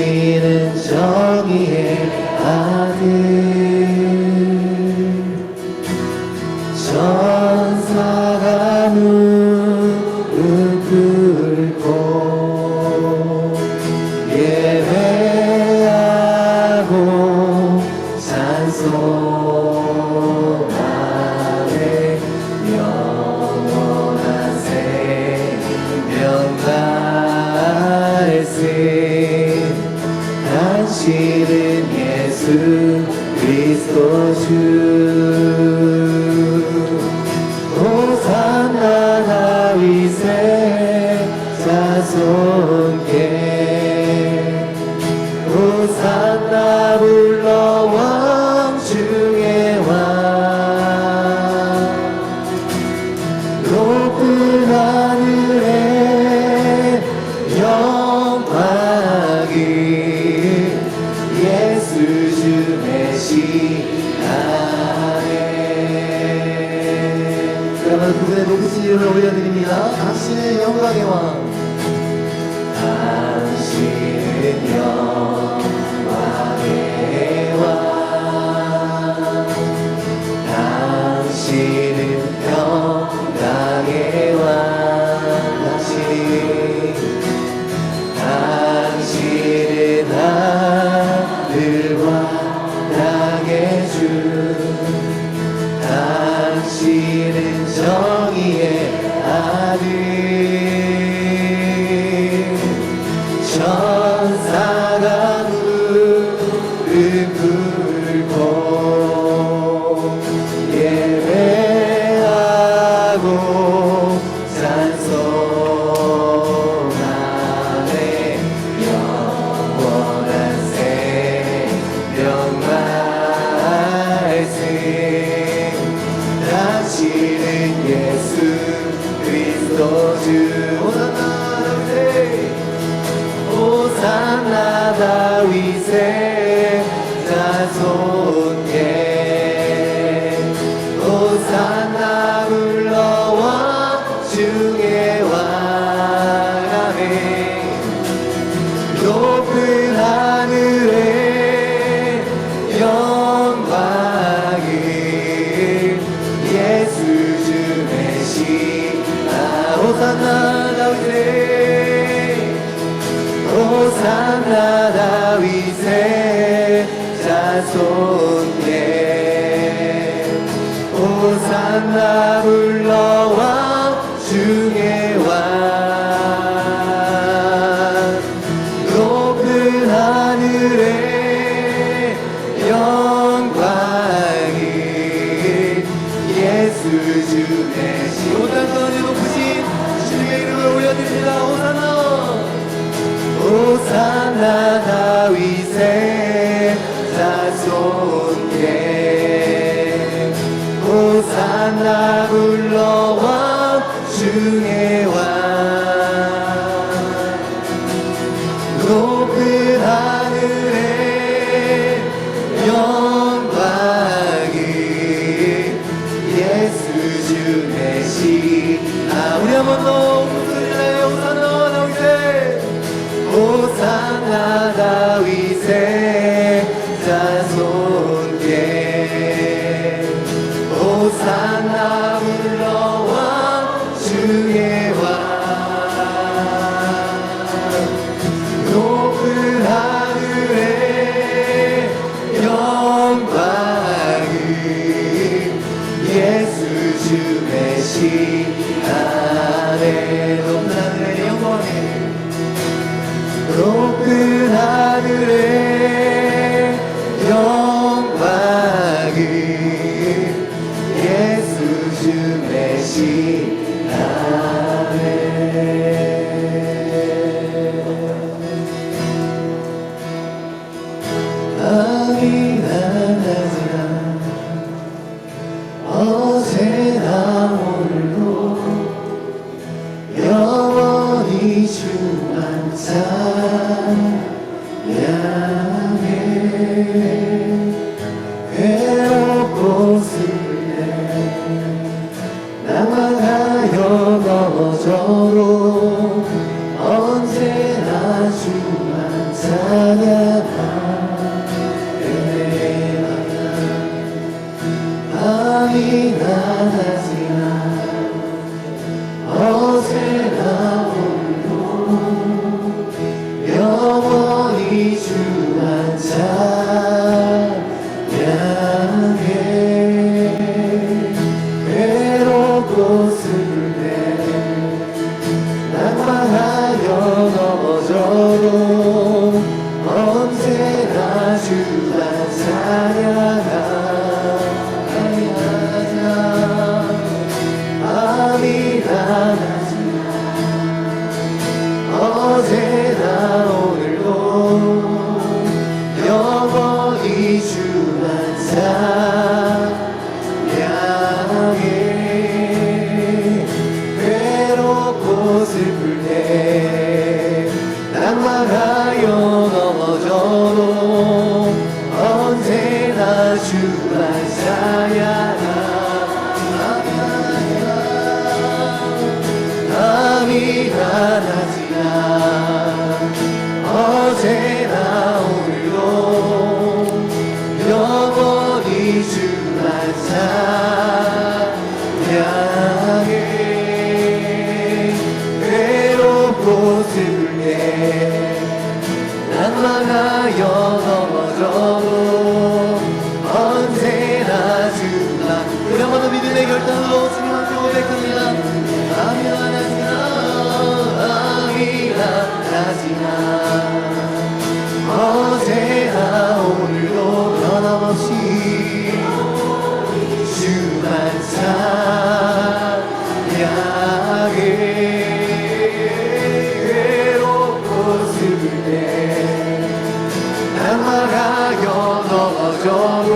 당신은 정의의 아들, 천사가 무릎 꿇고 예배하고 찬송하네. 영원한 생명 말씀, 당신은 예수 그리스도 주. 호산나 다윗의 자손께, 호산나 불러 왕 중의 왕. 높은 하늘에 영광이 예수 주 메시아네. 그러면 그분의 높으신 이름을 올려드립니다. 당신은 영광의 왕, 당신은 영광의 왕, 당신은 평강의 왕, 당신은 하늘과 땅의 주, 당신은 정의의 아들, 천사가 무릎 꿇고 예배하고 찬송하네. 영원한 생명 말씀, 당신은 예수 그리스도 주. 호산나 다윗의 자손께, 호산나 불러 왕 중의 왕. 아멘. 높은 하늘에 영광이 예수 주 메시아. 호산나 다윗의, 호산나 다윗의 자손께, 호산나 불러 왕 중의 왕. 높은 하늘에 영광이 예수 주 메시. 오단선에 높으신 주님의 이름을 올려드립니다. 호산나, 호산나 다윗의 자손께, 호산나 불러 왕 중의 왕. 높은 하늘에 영광이 예수 주 메시아. 우리 한번 더 목소리를 호산나 다윗의, 호산나 다윗의 자손께, 호산나 불러 왕 중의 왕. 높은 하늘에 영광이 예수 주 메시아네. 높은 하늘에 영광이, 높은 하늘에 영광이 예수 주 메시아네. 밤이 낮아지나 어제나 오늘도 영원히 주만 찬양해. 괴롭고 슬레 나만하여 넘어져도 언제나 주만 찬양해. 찬양하네. 밤이 나나지나 어제나 오늘도 영원히 주만 찬양해. 외롭고 슬플 때 낙망하여 넘어져도 언제나 주만 찬양하자. 밤이 나나지나 어제나 오늘도 영원히 주만 찬양해. 외롭고 슬플 때 낙망하여 넘어져도 언제나 주만 찬양하자. 밤이 나나지나 어제나 오늘도 영원히 주만 찬양해. 외롭고 슬플 때 낙망하여 넘어져도 언제나 주만. 우리 한 번 더 믿음의 결단으로 주님 앞에 고백합니다. 밤이 나나지나 밤이 나나지나 어제나 오늘도 변함없이 주만 찬양해. 외롭고 슬플 때 낙망하여 넘어져도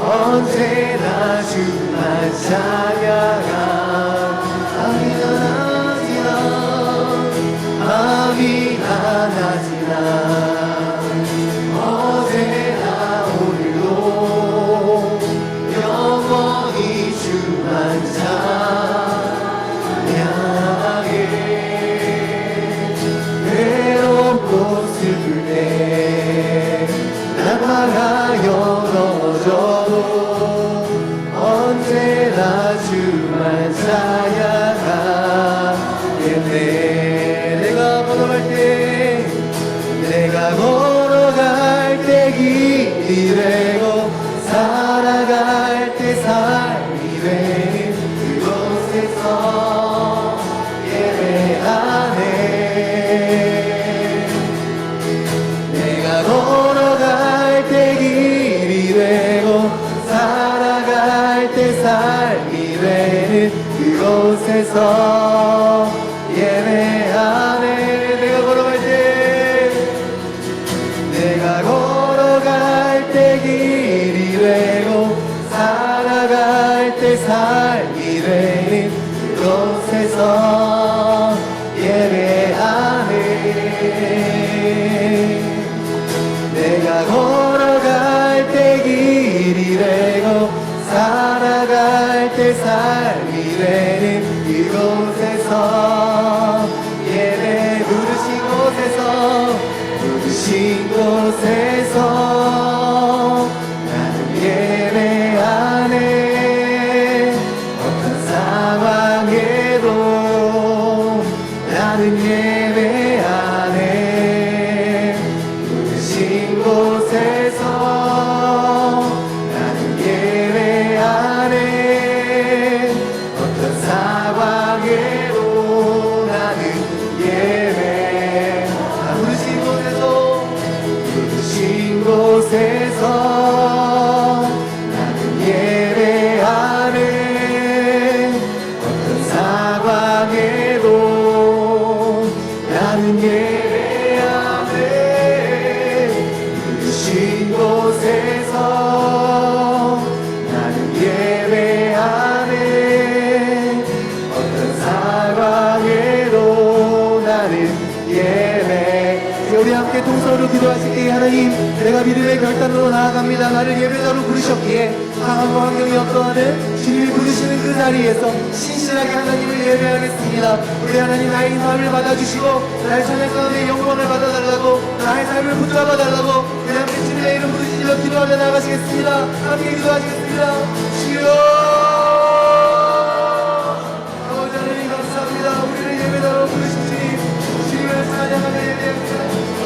언제나 주만 찬양하. 밤이 나나지나 밤이 나나지나 어제나 오늘도 영원히 주만 찬양해. 외롭고 슬플 때 낙망하여 넘어져도 언제나 주만 찬양하겠네. 내가 걸어갈 때 길이 되고 살아갈 때 삶이 되는 그곳에서 예배하네. 내가 걸어갈 때 길이 되고 살아갈 때 삶이 되는 그곳에서 예배하네. 내가 걸어갈 때 길이 되고 살아갈 때 삶이 되는 그곳에서 예배하네. 내가 걸어갈 때 길이 되고 살아갈 때 삶이 되는 이곳에서 예배. 부르신 곳에서 나는 예배하네. 어떤 상황에도 나는 예배하네. 부르신 곳에서 나는 예배하네. 어떤 상황에도 나는 예배. 부르신 곳에서 나는 예배하네. 어떤 상황에도 나는 예배하네. 부르신 곳에서 나는 예배하네. 어떤 상황에도 나는 예배. 우리 함께 동서로 기도하실 때 하나님, 내가 믿음의 결단으로 나아갑니다. 나를 예배자로 부르셨기에 상황과 환경이 어떠하든 주님이 부르시는 그 자리에서 신실하게 하나님을 예배하겠습니다. 우리 하나님, 나의 삶을 받아주시고 나의 찬양 가운데 영광을 받아달라고, 나의 삶을 붙잡아달라고 우리 함께 주님의 이름 부르시며 기도하며 나가시겠습니다. 함께 기도하시겠습니다. 주여, 아버지 하나님 감사합니다. 우리를 예배자로 부르신 주님, 주님을 찬양하며 예배합니다.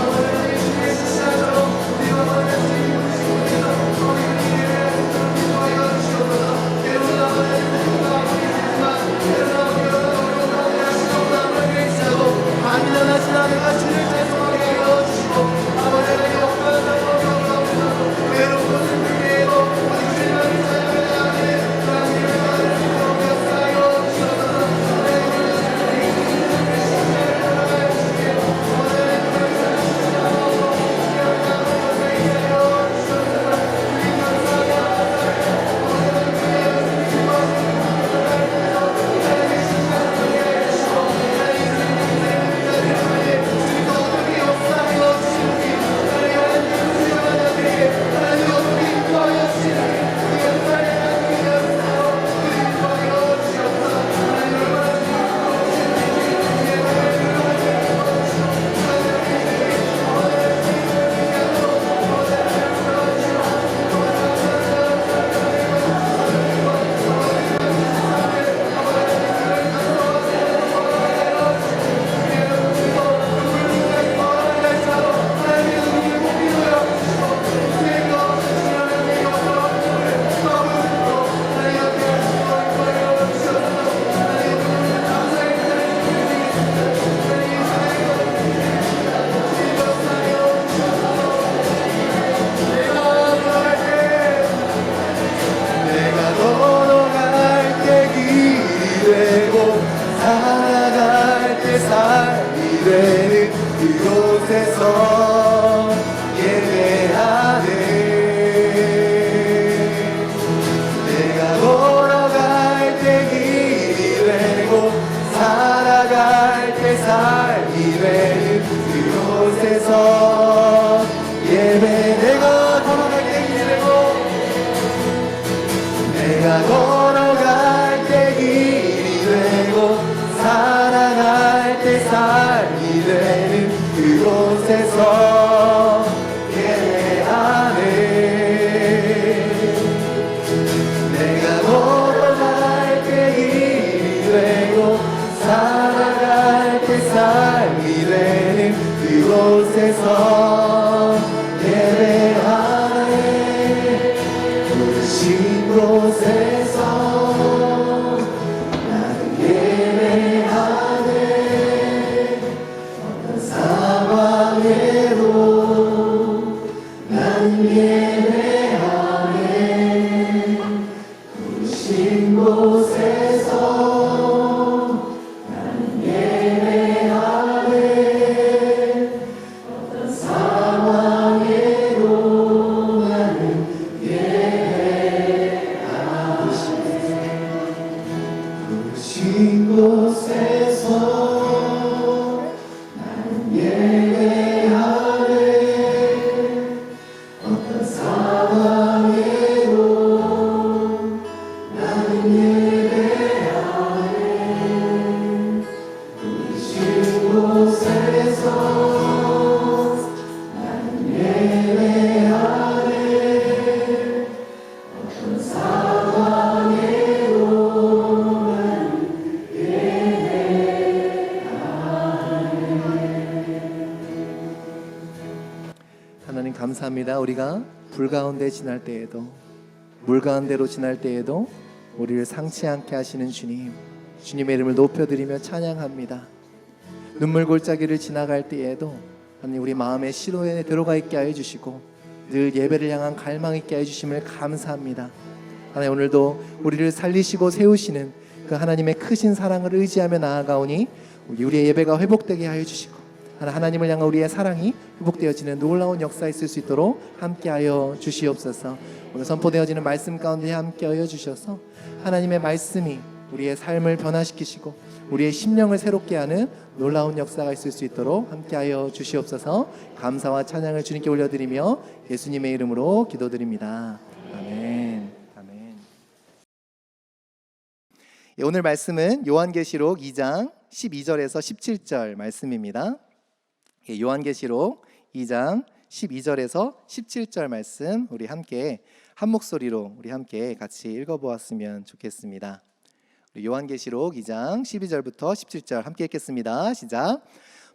아버지 하나님, 주님의 신실하도록 우리가 만난 주님 부르시옵니다. 우리를 예배하시도록 기도하여 주시옵소서. 때로는 아버지 하나님 아버지지만 때로는 어려운 가운데 하시옵소서. 하나님을 계시하고 아니나 나시나 내가 주를 찬송하게 하여 주시고, 아버지 하나님 억울한 삶으로 가운데서 외로운 것을 그대로 우리 주님만을 찬양하며 나가게 하나님을 받으시도록 역사하여 주시옵소서. 걸어갈 때 길이 되고 살아갈 때 삶이 되는 그곳에서 예배하네. 내가 걸어갈 때 길이 되고 살아갈 때 삶이 되는 그곳에서 예배하네. 부르신 곳에서 나는 예배하네. 어떤 상황에도 나는 예배하네. 부르신 곳에서 나는 예배하네. 어떤 상황에도 나는 부르신 곳에서 나는 예배하네. 어떤 상황에도 나는 예배하네. 부르신 곳에서 나는 예배하네. 어떤 상황에도 하나님 감사합니다. 우리가 불 가운데 지날 때에도 물 가운데로 지날 때에도 우리를 상치 않게 하시는 주님, 주님의 이름을 높여드리며 찬양합니다. 눈물 골짜기를 지나갈 때에도 하나님 우리 마음의 시로에 들어가 있게 하여 주시고 늘 예배를 향한 갈망 있게 하여 주심을 감사합니다. 하나님 오늘도 우리를 살리시고 세우시는 그 하나님의 크신 사랑을 의지하며 나아가오니 우리의 예배가 회복되게 하여 주시고 하나님을 향한 우리의 사랑이 회복되어지는 놀라운 역사 있을 수 있도록 함께하여 주시옵소서. 오늘 선포되어지는 말씀 가운데 함께하여 주셔서 하나님의 말씀이 우리의 삶을 변화시키시고 우리의 심령을 새롭게 하는 놀라운 역사가 있을 수 있도록 함께하여 주시옵소서. 감사와 찬양을 주님께 올려드리며 예수님의 이름으로 기도드립니다. 아멘. 오늘 말씀은 요한계시록 2장 12절에서 17절 말씀입니다. 요한계시록 2장 12절에서 17절 말씀 우리 함께 한 목소리로 우리 함께 같이 읽어보았으면 좋겠습니다. 요한계시록 2장 12절부터 17절 함께 읽겠습니다. 시작.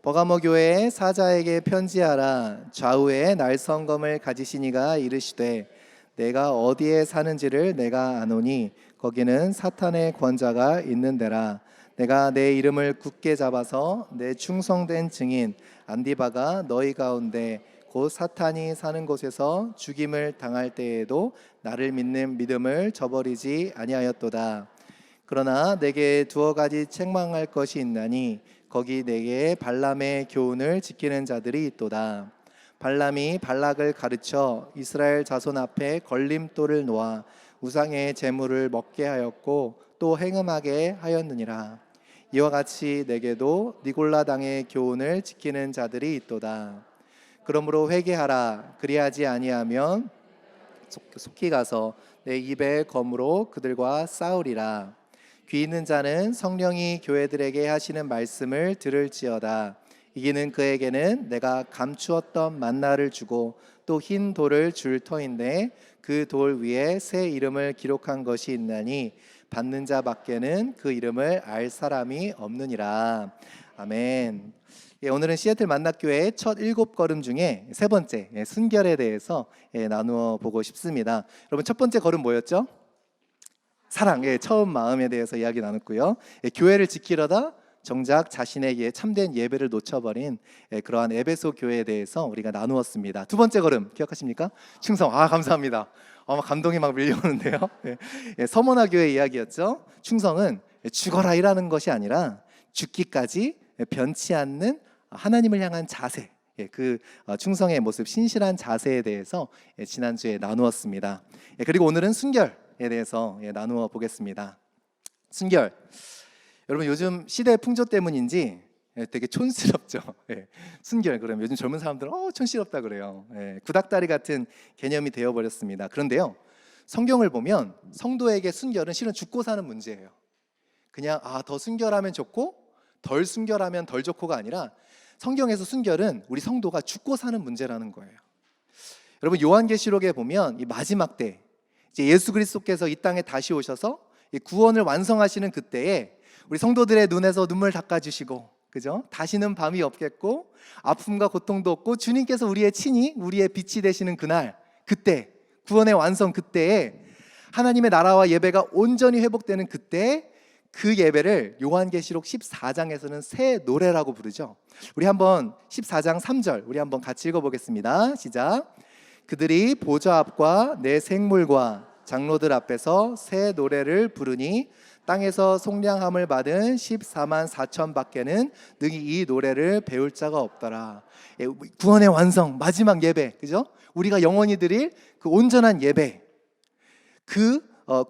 버가모 교회 사자에게 편지하라. 좌우에 날성검을 가지시니가 이르시되 내가 어디에 사는지를 내가 아노니 거기는 사탄의 권자가 있는 데라. 내가 내 이름을 굳게 잡아서 내 충성된 증인 안디바가 너희 가운데 곧 사탄이 사는 곳에서 죽임을 당할 때에도 나를 믿는 믿음을 저버리지 아니하였도다. 그러나 내게 두어 가지 책망할 것이 있나니 거기 내게 발람의 교훈을 지키는 자들이 있도다. 발람이 발락을 가르쳐 이스라엘 자손 앞에 걸림돌을 놓아 우상의 제물을 먹게 하였고 또 행음하게 하였느니라. 이와 같이 내게도 니골라 당의 교훈을 지키는 자들이 있도다. 그러므로 회개하라. 그리하지 아니하면 속히 가서 내 입의 검으로 그들과 싸우리라. 귀 있는 자는 성령이 교회들에게 하시는 말씀을 들을지어다. 이기는 그에게는 내가 감추었던 만나를 주고 또 흰 돌을 줄 터인데 그 돌 위에 새 이름을 기록한 것이 있나니 받는 자밖에는 그 이름을 알 사람이 없느니라. 아멘. 오늘은 시애틀 만납교회의 첫 7걸음 중에 세 번째 순결에 대해서 나누어 보고 싶습니다. 여러분 첫 번째 걸음 뭐였죠? 사랑, 처음 마음에 대해서 이야기 나눴고요. 교회를 지키려다 정작 자신에게 참된 예배를 놓쳐버린 그러한 에베소 교회에 대해서 우리가 나누었습니다. 두 번째 걸음 기억하십니까? 충성. 감사합니다. 감동이 막 밀려오는데요. 서머나 교회 이야기였죠. 충성은 죽어라 일하는 것이 아니라 죽기까지 변치 않는 하나님을 향한 자세, 그 충성의 모습, 신실한 자세에 대해서 지난주에 나누었습니다. 그리고 오늘은 순결에 대해서 나누어 보겠습니다. 순결. 여러분 요즘 시대의 풍조 때문인지 되게 촌스럽죠. 순결 그러면 요즘 젊은 사람들은 촌스럽다 그래요. 구닥다리 같은 개념이 되어버렸습니다. 그런데요, 성경을 보면 성도에게 순결은 실은 죽고 사는 문제예요. 그냥 더 순결하면 좋고 덜 순결하면 덜 좋고가 아니라 성경에서 순결은 우리 성도가 죽고 사는 문제라는 거예요. 여러분 요한계시록에 보면 이 마지막 때 이제 예수 그리스도께서 이 땅에 다시 오셔서 구원을 완성하시는 그때에 우리 성도들의 눈에서 눈물 닦아주시고, 그죠? 다시는 밤이 없겠고 아픔과 고통도 없고 주님께서 우리의 친히 우리의 빛이 되시는 그날, 그때 구원의 완성 그때에 하나님의 나라와 예배가 온전히 회복되는 그때 그 예배를 요한계시록 14장에서는 새 노래라고 부르죠. 우리 한번 14장 3절 우리 한번 같이 읽어보겠습니다. 시작. 그들이 보좌 앞과 내 생물과 장로들 앞에서 새 노래를 부르니 땅에서 속량함을 받은 14만 4천 밖에는 능히 이 노래를 배울 자가 없더라. 구원의 완성 마지막 예배, 그죠? 우리가 영원히 드릴 그 온전한 예배, 그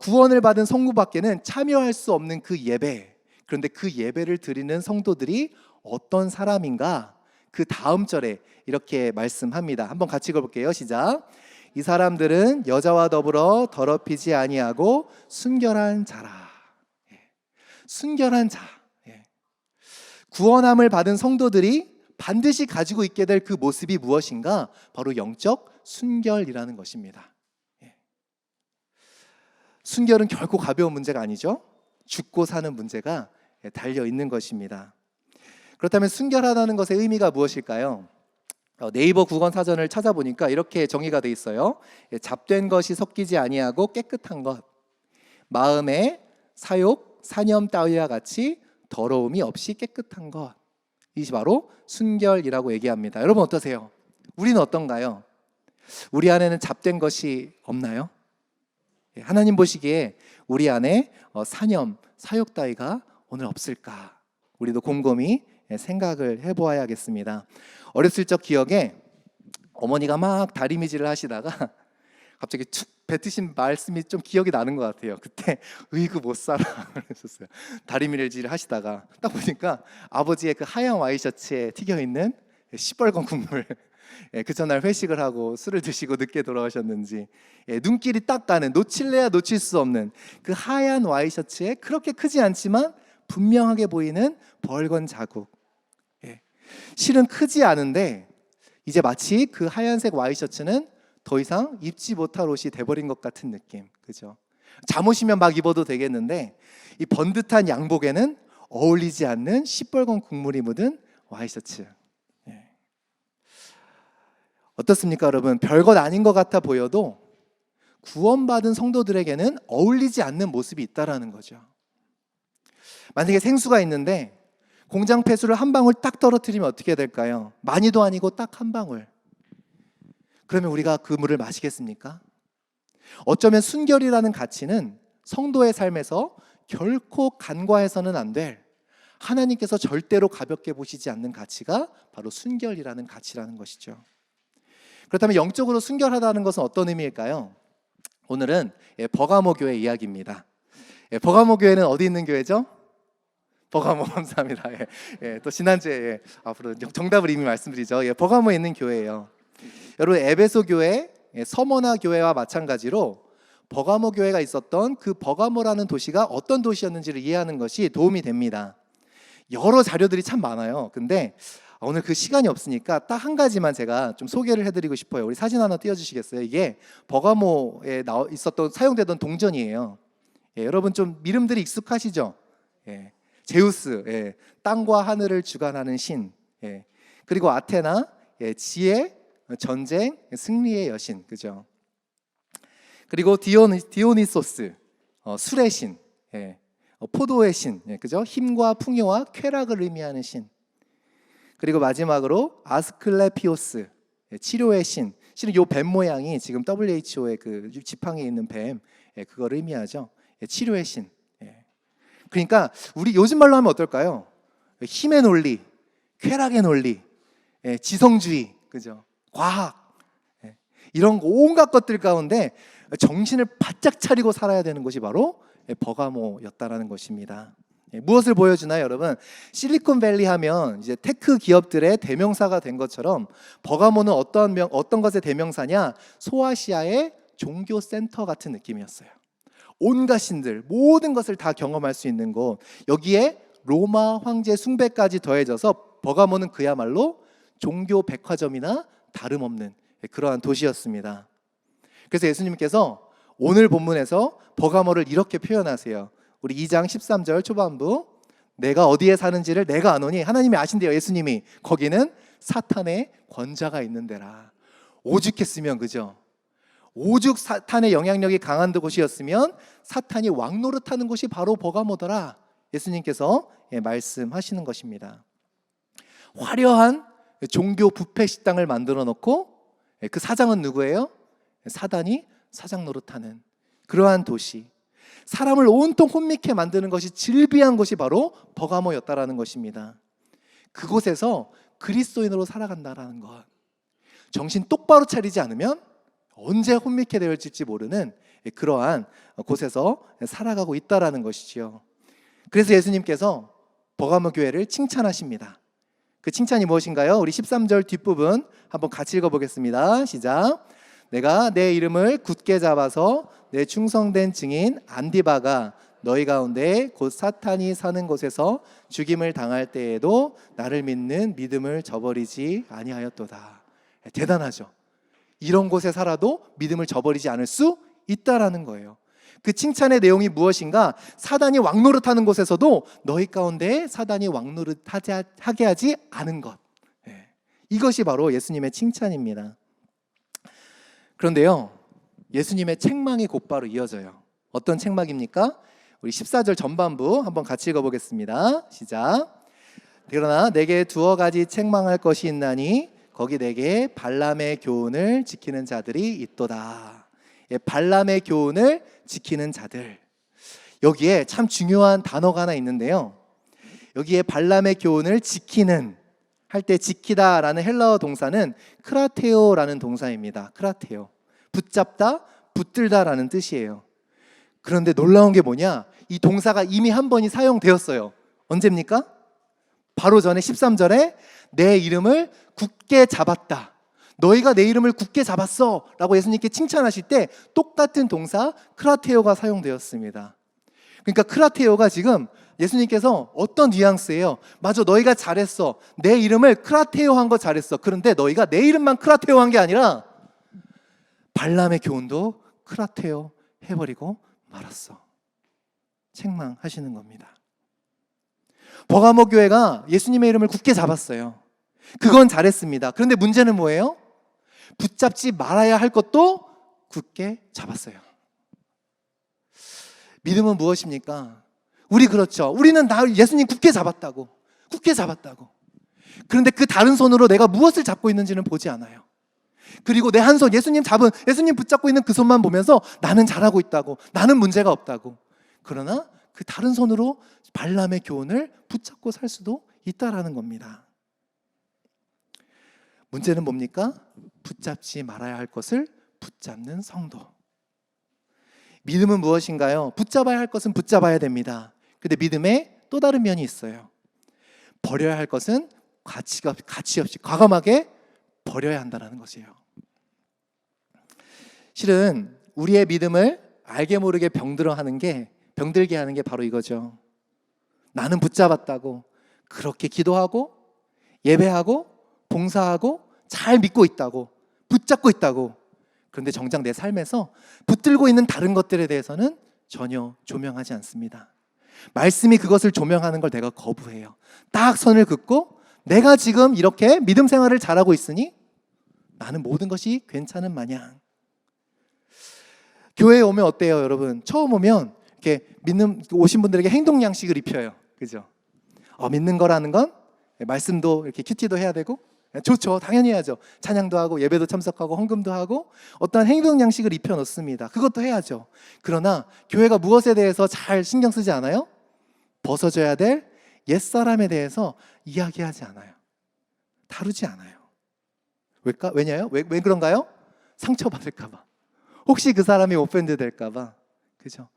구원을 받은 성도밖에는 참여할 수 없는 그 예배. 그런데 그 예배를 드리는 성도들이 어떤 사람인가? 그 다음 절에 이렇게 말씀합니다. 한번 같이 읽어볼게요. 시작. 이 사람들은 여자와 더불어 더럽히지 아니하고 순결한 자라. 순결한 자. 구원함을 받은 성도들이 반드시 가지고 있게 될 그 모습이 무엇인가? 바로 영적 순결이라는 것입니다. 순결은 결코 가벼운 문제가 아니죠. 죽고 사는 문제가 달려 있는 것입니다. 그렇다면 순결하다는 것의 의미가 무엇일까요? 네이버 국어 사전을 찾아보니까 이렇게 정의가 돼 있어요. 잡된 것이 섞이지 아니하고 깨끗한 것, 마음에 사욕, 사념 따위와 같이 더러움이 없이 깨끗한 것, 이것이 바로 순결이라고 얘기합니다. 여러분 어떠세요? 우리는 어떤가요? 우리 안에는 잡된 것이 없나요? 하나님 보시기에 우리 안에 사념, 사욕 따위가 오늘 없을까? 우리도 곰곰이 생각을 해보아야겠습니다. 어렸을 적 기억에 어머니가 막 다리미질을 하시다가 갑자기 툭 뱉으신 말씀이 좀 기억이 나는 것 같아요. 그때 으이구 못 살아 그랬었어요. 다리미질을 하시다가 딱 보니까 아버지의 그 하얀 와이셔츠에 튀겨 있는 시뻘건 국물, 예, 그 전날 회식을 하고 술을 드시고 늦게 돌아오셨는지 예, 눈길이 딱 가는, 놓칠래야 놓칠 수 없는 그 하얀 와이셔츠에 그렇게 크지 않지만 분명하게 보이는 벌건 자국. 예, 실은 크지 않은데 이제 마치 그 하얀색 와이셔츠는 더 이상 입지 못할 옷이 돼버린 것 같은 느낌. 그죠? 잠옷이면 막 입어도 되겠는데 이 번듯한 양복에는 어울리지 않는 시뻘건 국물이 묻은 와이셔츠. 예. 어떻습니까, 여러분? 별것 아닌 것 같아 보여도 구원받은 성도들에게는 어울리지 않는 모습이 있다라는 거죠. 만약에 생수가 있는데 공장 폐수를 한 방울 딱 떨어뜨리면 어떻게 될까요? 많이도 아니고 딱 한 방울. 그러면 우리가 그 물을 마시겠습니까? 어쩌면 순결이라는 가치는 성도의 삶에서 결코 간과해서는 안 될, 하나님께서 절대로 가볍게 보시지 않는 가치가 바로 순결이라는 가치라는 것이죠. 그렇다면 영적으로 순결하다는 것은 어떤 의미일까요? 오늘은 버가모 교회 이야기입니다. 버가모 교회는 어디 있는 교회죠? 버가모. 감사합니다. 또 지난주에 앞으로 정답을 이미 말씀드리죠. 버가모에 있는 교회예요. 여러분, 에베소 교회, 서머나 교회와 마찬가지로 버가모 교회가 있었던 그 버가모라는 도시가 어떤 도시였는지를 이해하는 것이 도움이 됩니다. 여러 자료들이 참 많아요. 근데 오늘 그 시간이 없으니까 딱 한 가지만 제가 좀 소개를 해드리고 싶어요. 우리 사진 하나 띄워주시겠어요? 이게 버가모에 있었던, 사용되던 동전이에요. 여러분 좀 이름들이 익숙하시죠? 제우스, 땅과 하늘을 주관하는 신. 그리고 아테나, 지혜, 전쟁, 승리의 여신. 그죠? 그리고 디오니소스, 술의 신, 포도의 신, 그죠? 힘과 풍요와 쾌락을 의미하는 신. 그리고 마지막으로 아스클레피오스, 치료의 신. 실은 이 뱀 모양이 지금 WHO의 그 지팡이에 있는 뱀, 그걸 의미하죠. 치료의 신. 그러니까 우리 요즘 말로 하면 어떨까요? 힘의 논리, 쾌락의 논리, 지성주의, 그죠? 과학, 이런 온갖 것들 가운데 정신을 바짝 차리고 살아야 되는 것이 바로 버가모였다라는 것입니다. 무엇을 보여주나요, 여러분? 실리콘밸리 하면 이제 테크 기업들의 대명사가 된 것처럼 버가모는 어떤 것의 대명사냐? 소아시아의 종교 센터 같은 느낌이었어요. 온갖 신들, 모든 것을 다 경험할 수 있는 곳. 여기에 로마 황제 숭배까지 더해져서 버가모는 그야말로 종교 백화점이나 다름없는 그러한 도시였습니다. 그래서 예수님께서 오늘 본문에서 버가모를 이렇게 표현하세요. 우리 2장 13절 초반부, 내가 어디에 사는지를 내가 아노니, 하나님이 아신대요. 예수님이 거기는 사탄의 권자가 있는 데라. 오죽했으면, 그죠? 오죽 사탄의 영향력이 강한 곳이었으면 사탄이 왕노릇하는 곳이 바로 버가모더라. 예수님께서 말씀하시는 것입니다. 화려한 종교 뷔페 식당을 만들어 놓고 그 사장은 누구예요? 사단이 사장 노릇하는 그러한 도시. 사람을 온통 혼미케 만드는 것이 질비한 곳이 바로 버가모였다라는 것입니다. 그곳에서 그리스도인으로 살아간다라는 것. 정신 똑바로 차리지 않으면 언제 혼미케 되어질지 모르는 그러한 곳에서 살아가고 있다라는 것이지요. 그래서 예수님께서 버가모 교회를 칭찬하십니다. 그 칭찬이 무엇인가요? 우리 13절 뒷부분 한번 같이 읽어보겠습니다. 시작. 내가 내 이름을 굳게 잡아서 내 충성된 증인 안디바가 너희 가운데 곧 사탄이 사는 곳에서 죽임을 당할 때에도 나를 믿는 믿음을 저버리지 아니하였도다. 대단하죠. 이런 곳에 살아도 믿음을 저버리지 않을 수 있다라는 거예요. 그 칭찬의 내용이 무엇인가? 사단이 왕노릇하는 곳에서도 너희 가운데 사단이 왕노릇하게 하지 않은 것. 이것이 바로 예수님의 칭찬입니다. 그런데요, 예수님의 책망이 곧바로 이어져요. 어떤 책망입니까? 우리 14절 전반부 한번 같이 읽어보겠습니다. 시작. 그러나 내게 두어 가지 책망할 것이 있나니 거기 내게 발람의 교훈을 지키는 자들이 있도다. 발람의 교훈을 지키는 자들. 여기에 참 중요한 단어가 하나 있는데요. 여기에 발람의 교훈을 지키는 할 때 지키다라는 헬라어 동사는 크라테오라는 동사입니다. 크라테오. 붙잡다, 붙들다라는 뜻이에요. 그런데 놀라운 게 뭐냐? 이 동사가 이미 한 번이 사용되었어요. 언제입니까? 바로 전에 13절에 내 이름을 굳게 잡았다. 너희가 내 이름을 굳게 잡았어 라고 예수님께 칭찬하실 때 똑같은 동사 크라테오가 사용되었습니다. 그러니까 크라테오가 지금 예수님께서 어떤 뉘앙스예요? 맞아, 너희가 잘했어. 내 이름을 크라테오 한 거 잘했어. 그런데 너희가 내 이름만 크라테오 한 게 아니라 발람의 교훈도 크라테오 해버리고 말았어. 책망하시는 겁니다. 버가모 교회가 예수님의 이름을 굳게 잡았어요. 그건 잘했습니다. 그런데 문제는 뭐예요? 붙잡지 말아야 할 것도 굳게 잡았어요. 믿음은 무엇입니까? 우리 그렇죠. 우리는 예수님 굳게 잡았다고. 굳게 잡았다고. 그런데 그 다른 손으로 내가 무엇을 잡고 있는지는 보지 않아요. 그리고 내 한 손, 예수님 붙잡고 있는 그 손만 보면서 나는 잘하고 있다고. 나는 문제가 없다고. 그러나 그 다른 손으로 발람의 교훈을 붙잡고 살 수도 있다라는 겁니다. 문제는 뭡니까? 붙잡지 말아야 할 것을 붙잡는 성도. 믿음은 무엇인가요? 붙잡아야 할 것은 붙잡아야 됩니다. 근데 믿음에 또 다른 면이 있어요. 버려야 할 것은 가치 없이 과감하게 버려야 한다는 것이에요. 실은 우리의 믿음을 알게 모르게 병들게 하는 게 바로 이거죠. 나는 붙잡았다고 그렇게 기도하고 예배하고 봉사하고 잘 믿고 있다고 붙잡고 있다고. 그런데 정작 내 삶에서 붙들고 있는 다른 것들에 대해서는 전혀 조명하지 않습니다. 말씀이 그것을 조명하는 걸 내가 거부해요. 딱 선을 긋고 내가 지금 이렇게 믿음 생활을 잘하고 있으니 나는 모든 것이 괜찮은 마냥. 교회에 오면 어때요, 여러분? 처음 오면 이렇게 오신 분들에게 행동 양식을 입혀요. 그죠? 믿는 거라는 건 말씀도 이렇게 큐티도 해야 되고 좋죠. 당연히 해야죠. 찬양도 하고 예배도 참석하고 헌금도 하고 어떠한 행동 양식을 입혀 놓습니다. 그것도 해야죠. 그러나 교회가 무엇에 대해서 잘 신경 쓰지 않아요? 벗어져야 될 옛사람에 대해서 이야기하지 않아요. 다루지 않아요. 왜냐요? 왜 그런가요? 상처받을까 봐. 혹시 그 사람이 오펜드 될까 봐. 그죠?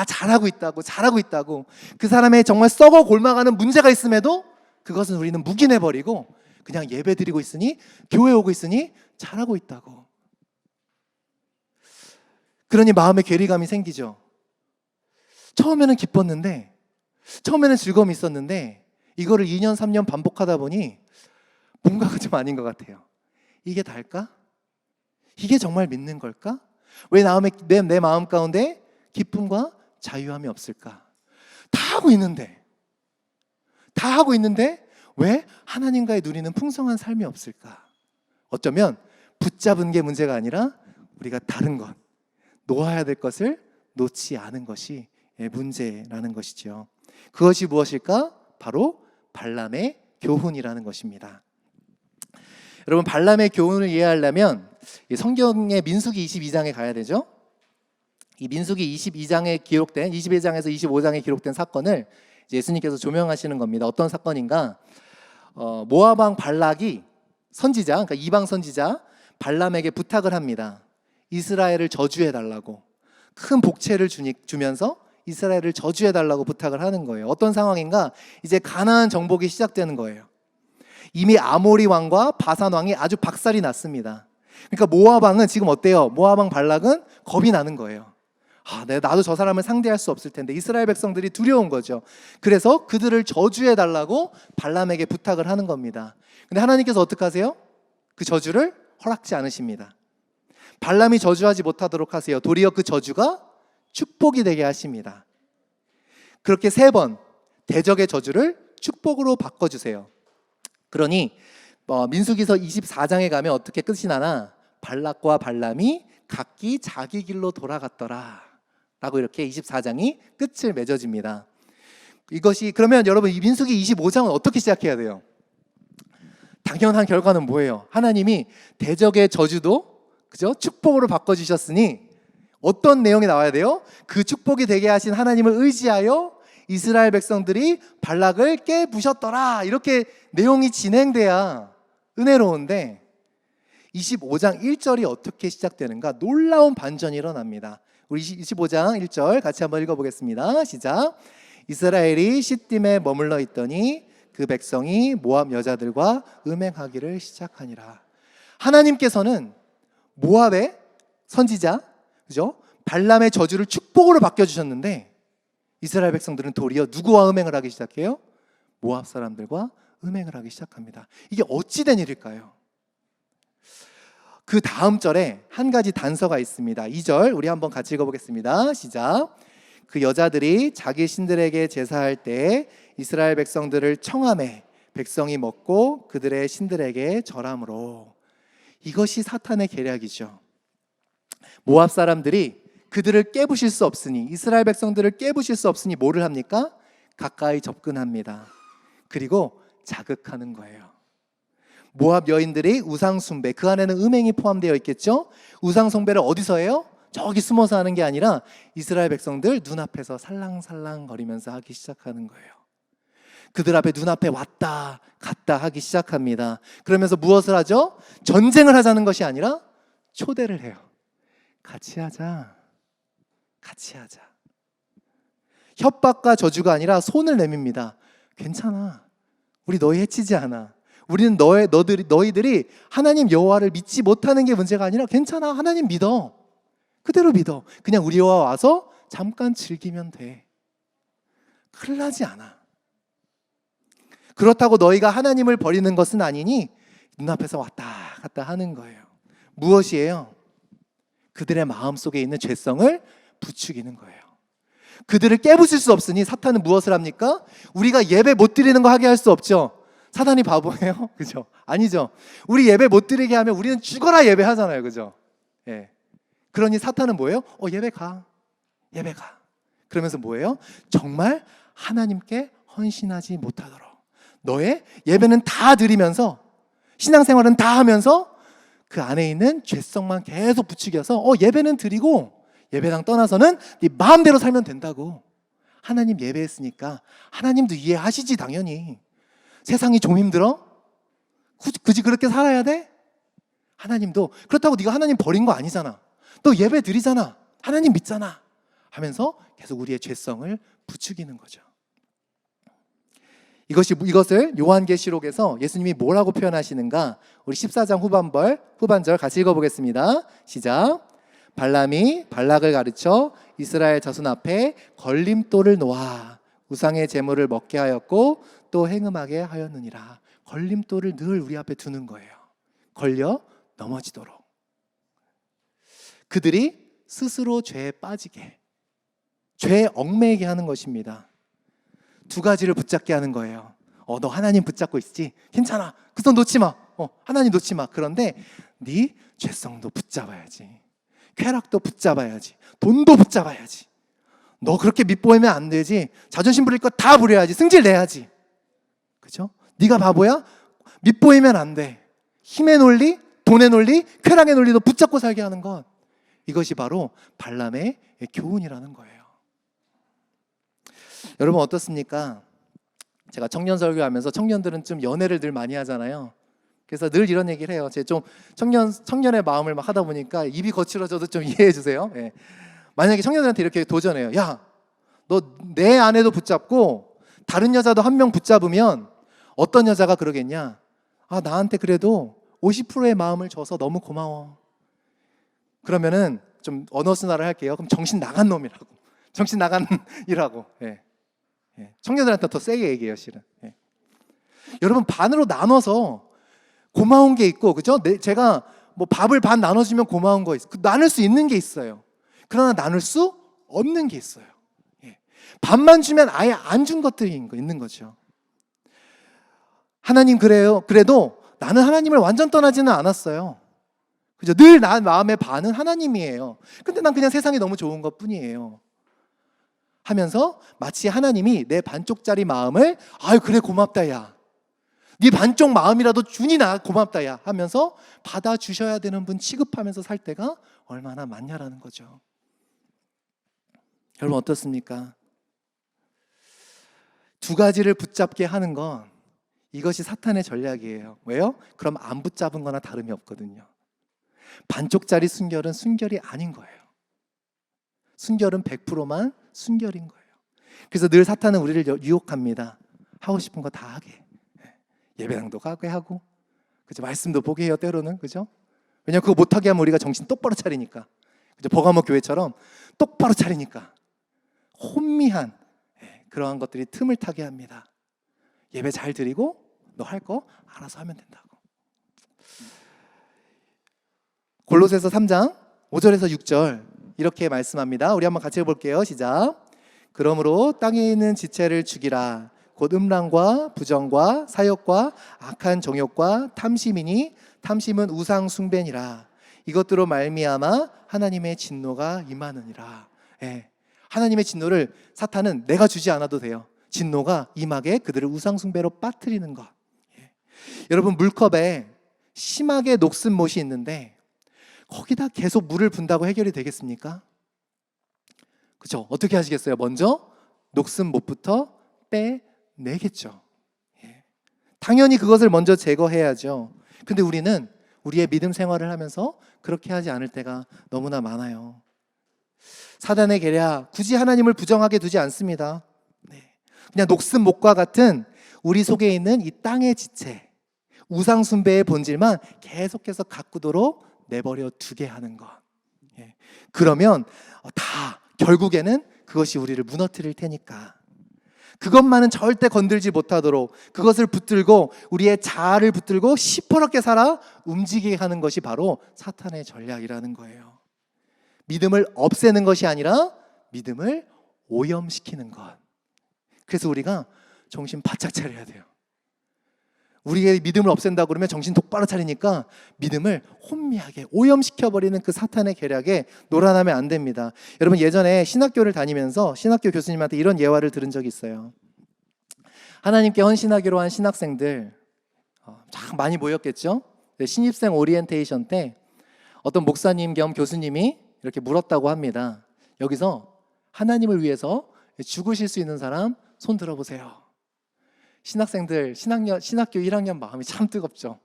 잘하고 있다고. 그 사람의 정말 썩어 골마가는 문제가 있음에도 그것은 우리는 묵인해버리고 그냥 예배 드리고 있으니, 교회 오고 있으니 잘하고 있다고. 그러니 마음에 괴리감이 생기죠. 처음에는 기뻤는데, 처음에는 즐거움이 있었는데 이거를 2년 3년 반복하다 보니 뭔가가 좀 아닌 것 같아요. 이게 달까? 이게 정말 믿는 걸까? 왜 내 마음 가운데 기쁨과 자유함이 없을까? 다 하고 있는데 왜 하나님과의 누리는 풍성한 삶이 없을까? 어쩌면 붙잡은 게 문제가 아니라 우리가 다른 것, 놓아야 될 것을 놓지 않은 것이 문제라는 것이죠. 그것이 무엇일까? 바로 발람의 교훈이라는 것입니다. 여러분, 발람의 교훈을 이해하려면 성경의 민수기 22장에 가야 되죠. 이 민수기 22장에 기록된 21장에서 25장에 기록된 사건을 예수님께서 조명하시는 겁니다. 어떤 사건인가? 모압 왕 발락이 선지자, 그러니까 이방 선지자 발람에게 부탁을 합니다. 이스라엘을 저주해달라고, 큰 복채를 주면서 이스라엘을 저주해달라고 부탁을 하는 거예요. 어떤 상황인가? 이제 가나안 정복이 시작되는 거예요. 이미 아모리 왕과 바산 왕이 아주 박살이 났습니다. 그러니까 모압 왕은 지금 어때요? 모압 왕 발락은 겁이 나는 거예요. 나도 저 사람을 상대할 수 없을 텐데. 이스라엘 백성들이 두려운 거죠. 그래서 그들을 저주해달라고 발람에게 부탁을 하는 겁니다. 근데 하나님께서 어떻게 하세요? 그 저주를 허락지 않으십니다. 발람이 저주하지 못하도록 하세요. 도리어 그 저주가 축복이 되게 하십니다. 그렇게 3번 대적의 저주를 축복으로 바꿔주세요. 그러니 민수기서 24장에 가면 어떻게 끝이 나나? 발락과 발람이 각기 자기 길로 돌아갔더라 라고 이렇게 24장이 끝을 맺어집니다. 이것이 그러면 여러분, 이 민수기 25장은 어떻게 시작해야 돼요? 당연한 결과는 뭐예요? 하나님이 대적의 저주도 그죠? 축복으로 바꿔주셨으니 어떤 내용이 나와야 돼요? 그 축복이 되게 하신 하나님을 의지하여 이스라엘 백성들이 발락을 깨부셨더라, 이렇게 내용이 진행돼야 은혜로운데 25장 1절이 어떻게 시작되는가? 놀라운 반전이 일어납니다. 우리 25장 1절 같이 한번 읽어보겠습니다. 시작. 이스라엘이 시딤에 머물러 있더니 그 백성이 모압 여자들과 음행하기를 시작하니라. 하나님께서는 모압의 선지자, 그죠? 발람의 저주를 축복으로 바뀌어주셨는데 이스라엘 백성들은 도리어 누구와 음행을 하기 시작해요? 모압 사람들과 음행을 하기 시작합니다. 이게 어찌 된 일일까요? 그 다음 절에 한 가지 단서가 있습니다. 2절 우리 한번 같이 읽어보겠습니다. 시작. 그 여자들이 자기 신들에게 제사할 때 이스라엘 백성들을 청함해 백성이 먹고 그들의 신들에게 절함으로. 이것이 사탄의 계략이죠. 모압 사람들이 그들을 깨부실 수 없으니, 이스라엘 백성들을 깨부실 수 없으니 뭐를 합니까? 가까이 접근합니다. 그리고 자극하는 거예요. 모압 여인들이 우상 숭배, 그 안에는 음행이 포함되어 있겠죠. 우상 숭배를 어디서 해요? 저기 숨어서 하는 게 아니라 이스라엘 백성들 눈앞에서 살랑살랑 거리면서 하기 시작하는 거예요. 그들 앞에 눈앞에 왔다 갔다 하기 시작합니다. 그러면서 무엇을 하죠? 전쟁을 하자는 것이 아니라 초대를 해요. 같이 하자. 같이 하자. 협박과 저주가 아니라 손을 내밉니다. 괜찮아. 우리 너희 해치지 않아. 우리는 너희들이 하나님 여호와를 믿지 못하는 게 문제가 아니라 괜찮아. 하나님 믿어. 그대로 믿어. 그냥 우리와 와서 잠깐 즐기면 돼. 큰일 나지 않아. 그렇다고 너희가 하나님을 버리는 것은 아니니 눈앞에서 왔다 갔다 하는 거예요. 무엇이에요? 그들의 마음속에 있는 죄성을 부추기는 거예요. 그들을 깨부술 수 없으니 사탄은 무엇을 합니까? 우리가 예배 못 드리는 거 하게 할 수 없죠. 사탄이 바보예요? 그죠? 아니죠. 우리 예배 못 드리게 하면 우리는 죽어라 예배하잖아요. 그죠? 예. 그러니 사탄은 뭐예요? 예배 가. 예배 가. 그러면서 뭐예요? 정말 하나님께 헌신하지 못하도록 너의 예배는 다 드리면서 신앙생활은 다 하면서 그 안에 있는 죄성만 계속 부추겨서 예배는 드리고 예배당 떠나서는 네 마음대로 살면 된다고. 하나님 예배했으니까 하나님도 이해하시지 당연히. 세상이 좀 힘들어? 굳이 그렇게 살아야 돼? 하나님도 그렇다고 네가 하나님 버린 거 아니잖아. 너 예배 드리잖아. 하나님 믿잖아. 하면서 계속 우리의 죄성을 부추기는 거죠. 이것을 요한계시록에서 예수님이 뭐라고 표현하시는가? 우리 14장 후반절 같이 읽어보겠습니다. 시작. 발람이 발락을 가르쳐 이스라엘 자손 앞에 걸림돌을 놓아 우상의 제물을 먹게 하였고 또 행음하게 하였느니라. 걸림돌을 늘 우리 앞에 두는 거예요. 걸려 넘어지도록. 그들이 스스로 죄에 빠지게, 죄에 얽매이게 하는 것입니다. 두 가지를 붙잡게 하는 거예요. 너 하나님 붙잡고 있지? 괜찮아. 그 손 놓지 마. 하나님 놓지 마. 그런데 네 죄성도 붙잡아야지. 쾌락도 붙잡아야지. 돈도 붙잡아야지. 너 그렇게 밉보이면 안 되지. 자존심 부릴 거 다 부려야지. 승질 내야지. 그죠? 네가 바보야? 밉보이면 안 돼. 힘의 논리, 돈의 논리, 쾌락의 논리도 붙잡고 살게 하는 것. 이것이 바로 발람의 교훈이라는 거예요. 여러분 어떻습니까? 제가 청년 설교하면서 청년들은 좀 연애를 늘 많이 하잖아요. 그래서 늘 이런 얘기를 해요. 제가 좀 청년의 마음을 막 하다 보니까 입이 거칠어져도 좀 이해해 주세요. 예. 만약에 청년들한테 이렇게 도전해요. 야, 너 내 아내도 붙잡고 다른 여자도 한 명 붙잡으면 어떤 여자가 그러겠냐? 나한테 그래도 50%의 마음을 줘서 너무 고마워. 그러면은 좀 언어 순화를 할게요. 그럼 정신 나간 놈이라고. 정신 나간 이라고. 예. 청년들한테 더 세게 얘기해요, 실은. 여러분 반으로 나눠서 고마운 게 있고, 그죠? 제가 뭐 밥을 반 나눠주면 고마운 거 있어. 나눌 수 있는 게 있어요. 그러나 나눌 수 없는 게 있어요. 반만 주면 아예 안 준 것들이 있는 거죠. 하나님 그래도 나는 하나님을 완전 떠나지는 않았어요. 그죠? 늘 나 마음의 반은 하나님이에요. 근데 난 그냥 세상이 너무 좋은 것 뿐이에요. 하면서 마치 하나님이 내 반쪽짜리 마음을 그래 고맙다 야. 네 반쪽 마음이라도 주니 나 고맙다 야 하면서 받아주셔야 되는 분 취급하면서 살 때가 얼마나 많냐라는 거죠. 여러분 어떻습니까? 두 가지를 붙잡게 하는 건 이것이 사탄의 전략이에요. 왜요? 그럼 안 붙잡은 거나 다름이 없거든요. 반쪽짜리 순결은 순결이 아닌 거예요. 순결은 100%만 순결인 거예요. 그래서 늘 사탄은 우리를 유혹합니다. 하고 싶은 거 다 하게. 예배당도 가게 하고 그죠? 말씀도 보게 해요, 때로는. 그죠? 왜냐하면 그거 못하게 하면 우리가 정신 똑바로 차리니까. 그죠? 버가모 교회처럼 똑바로 차리니까. 혼미한 그러한 것들이 틈을 타게 합니다. 예배 잘 드리고 너 할 거 알아서 하면 된다고. 골로새서 3장 5절에서 6절 이렇게 말씀합니다. 우리 한번 같이 해볼게요. 시작. 그러므로 땅에 있는 지체를 죽이라. 곧 음란과 부정과 사욕과 악한 정욕과 탐심이니 탐심은 우상 숭배니라. 이것들로 말미암아 하나님의 진노가 임하느니라. 하나님의 진노를 사탄은 내가 주지 않아도 돼요. 진노가 임하게 그들을 우상 숭배로 빠뜨리는 것. 여러분, 물컵에 심하게 녹슨 못이 있는데 거기다 계속 물을 붓는다고 해결이 되겠습니까? 그렇죠? 어떻게 하시겠어요? 먼저 녹슨 못부터 빼내겠죠. 당연히 그것을 먼저 제거해야죠. 근데 우리는 우리의 믿음 생활을 하면서 그렇게 하지 않을 때가 너무나 많아요. 사단의 계략, 굳이 하나님을 부정하게 두지 않습니다. 그냥 녹슨 못과 같은 우리 속에 있는 이 땅의 지체, 우상 숭배의 본질만 계속해서 가꾸도록 내버려 두게 하는 것. 그러면 다 결국에는 그것이 우리를 무너뜨릴 테니까 그것만은 절대 건들지 못하도록 그것을 붙들고 우리의 자아를 붙들고 시퍼렇게 살아 움직이게 하는 것이 바로 사탄의 전략이라는 거예요. 믿음을 없애는 것이 아니라 믿음을 오염시키는 것. 그래서 우리가 정신 바짝 차려야 돼요. 우리의 믿음을 없앤다고 그러면 정신 똑바로 차리니까 믿음을 혼미하게 오염시켜버리는 그 사탄의 계략에 놀아나면 안 됩니다. 여러분, 예전에 신학교를 다니면서 신학교 교수님한테 이런 예화를 들은 적이 있어요. 하나님께 헌신하기로 한 신학생들 참 많이 모였겠죠. 신입생 오리엔테이션 때 어떤 목사님 겸 교수님이 이렇게 물었다고 합니다. 여기서 하나님을 위해서 죽으실 수 있는 사람 손 들어보세요. 신학생들 신학교 1학년 마음이 참 뜨겁죠.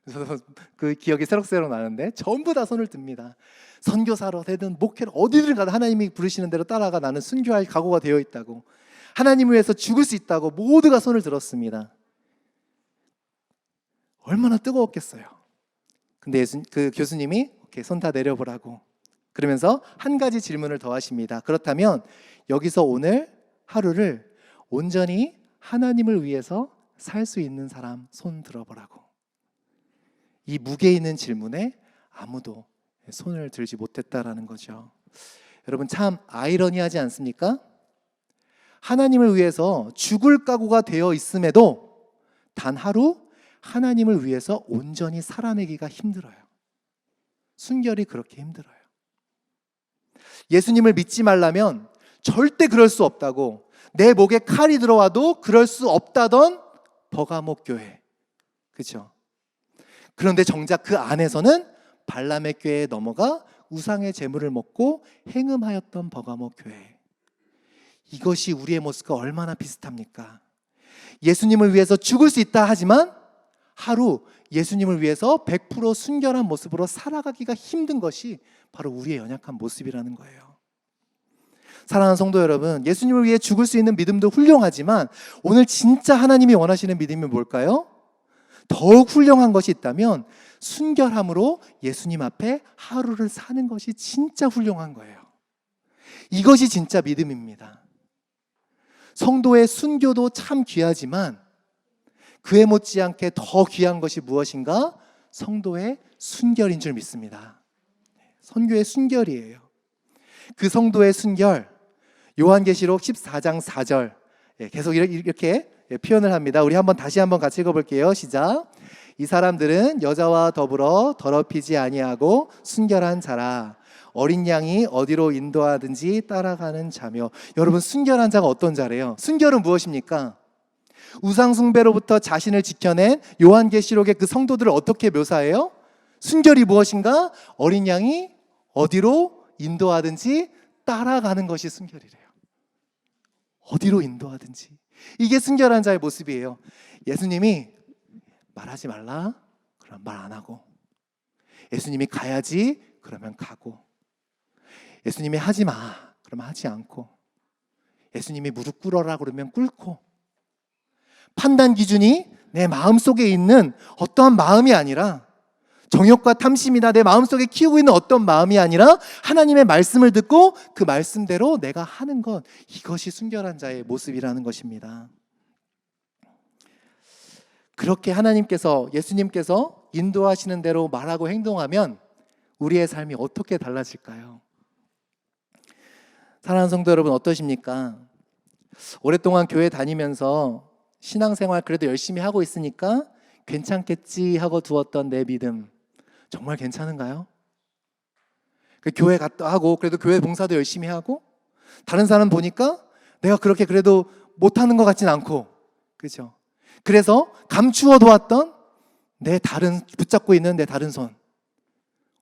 그래서 그 기억이 새록새록 나는데 전부 다 손을 듭니다. 선교사로 되든 목회로 어디를 가도 하나님이 부르시는 대로 따라가 나는 순교할 각오가 되어 있다고, 하나님을 위해서 죽을 수 있다고 모두가 손을 들었습니다. 얼마나 뜨거웠겠어요. 근데 그 교수님이 이렇게 손 다 내려보라고 그러면서 한 가지 질문을 더 하십니다. 그렇다면 여기서 오늘 하루를 온전히 하나님을 위해서 살 수 있는 사람 손 들어보라고. 이 무게 있는 질문에 아무도 손을 들지 못했다라는 거죠. 여러분, 참 아이러니하지 않습니까? 하나님을 위해서 죽을 각오가 되어 있음에도 단 하루 하나님을 위해서 온전히 살아내기가 힘들어요. 순결이 그렇게 힘들어요. 예수님을 믿지 말라면 절대 그럴 수 없다고, 내 목에 칼이 들어와도 그럴 수 없다던 버가목 교회, 그렇죠? 그런데 정작 그 안에서는 발람의 꾀에 넘어가 우상의 제물을 먹고 행음하였던 버가목 교회. 이것이 우리의 모습과 얼마나 비슷합니까? 예수님을 위해서 죽을 수 있다 하지만 하루 예수님을 위해서 100% 순결한 모습으로 살아가기가 힘든 것이 바로 우리의 연약한 모습이라는 거예요. 사랑하는 성도 여러분, 예수님을 위해 죽을 수 있는 믿음도 훌륭하지만 오늘 진짜 하나님이 원하시는 믿음이 뭘까요? 더욱 훌륭한 것이 있다면 순결함으로 예수님 앞에 하루를 사는 것이 진짜 훌륭한 거예요. 이것이 진짜 믿음입니다. 성도의 순교도 참 귀하지만 그에 못지않게 더 귀한 것이 무엇인가? 성도의 순결인 줄 믿습니다. 선교의 순결이에요. 그 성도의 순결, 요한계시록 14장 4절 계속 이렇게 표현을 합니다. 우리 다시 한번 같이 읽어볼게요. 시작. 이 사람들은 여자와 더불어 더럽히지 아니하고 순결한 자라. 어린 양이 어디로 인도하든지 따라가는 자며. 여러분, 순결한 자가 어떤 자래요? 순결은 무엇입니까? 우상 숭배로부터 자신을 지켜낸 요한계시록의 그 성도들을 어떻게 묘사해요? 순결이 무엇인가? 어린 양이 어디로 인도하든지 따라가는 것이 순결이래요. 어디로 인도하든지. 이게 순결한 자의 모습이에요. 예수님이 말하지 말라 그럼 말 안 하고, 예수님이 가야지 그러면 가고, 예수님이 하지 마 그러면 하지 않고, 예수님이 무릎 꿇어라 그러면 꿇고, 판단 기준이 내 마음속에 있는 어떠한 마음이 아니라, 정욕과 탐심이나 내 마음속에 키우고 있는 어떤 마음이 아니라 하나님의 말씀을 듣고 그 말씀대로 내가 하는 것, 이것이 순결한 자의 모습이라는 것입니다. 그렇게 하나님께서, 예수님께서 인도하시는 대로 말하고 행동하면 우리의 삶이 어떻게 달라질까요? 사랑하는 성도 여러분, 어떠십니까? 오랫동안 교회 다니면서 신앙생활 그래도 열심히 하고 있으니까 괜찮겠지 하고 두었던 내 믿음, 정말 괜찮은가요? 그 교회 갔다 하고 그래도 교회 봉사도 열심히 하고 다른 사람 보니까 내가 그렇게 그래도 못하는 것 같진 않고, 그죠? 그래서 감추어 두었던 내 다른, 붙잡고 있는 내 다른 손,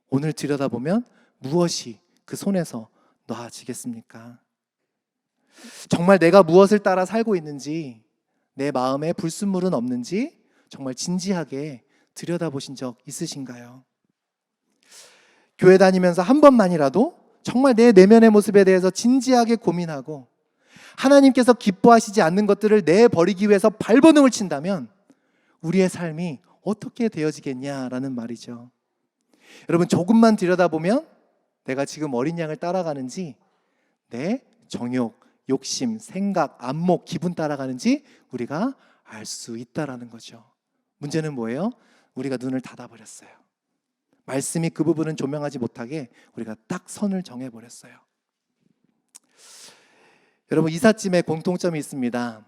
오늘 들여다보면 무엇이 그 손에서 놓아지겠습니까? 정말 내가 무엇을 따라 살고 있는지, 내 마음에 불순물은 없는지 정말 진지하게 들여다보신 적 있으신가요? 교회 다니면서 한 번만이라도 정말 내 내면의 모습에 대해서 진지하게 고민하고 하나님께서 기뻐하시지 않는 것들을 내버리기 위해서 발버둥을 친다면 우리의 삶이 어떻게 되어지겠냐라는 말이죠. 여러분, 조금만 들여다보면 내가 지금 어린 양을 따라가는지, 내 정욕, 욕심, 생각, 안목, 기분 따라가는지 우리가 알 수 있다라는 거죠. 문제는 뭐예요? 우리가 눈을 닫아버렸어요. 말씀이 그 부분은 조명하지 못하게 우리가 딱 선을 정해버렸어요. 여러분, 이삿짐에 공통점이 있습니다.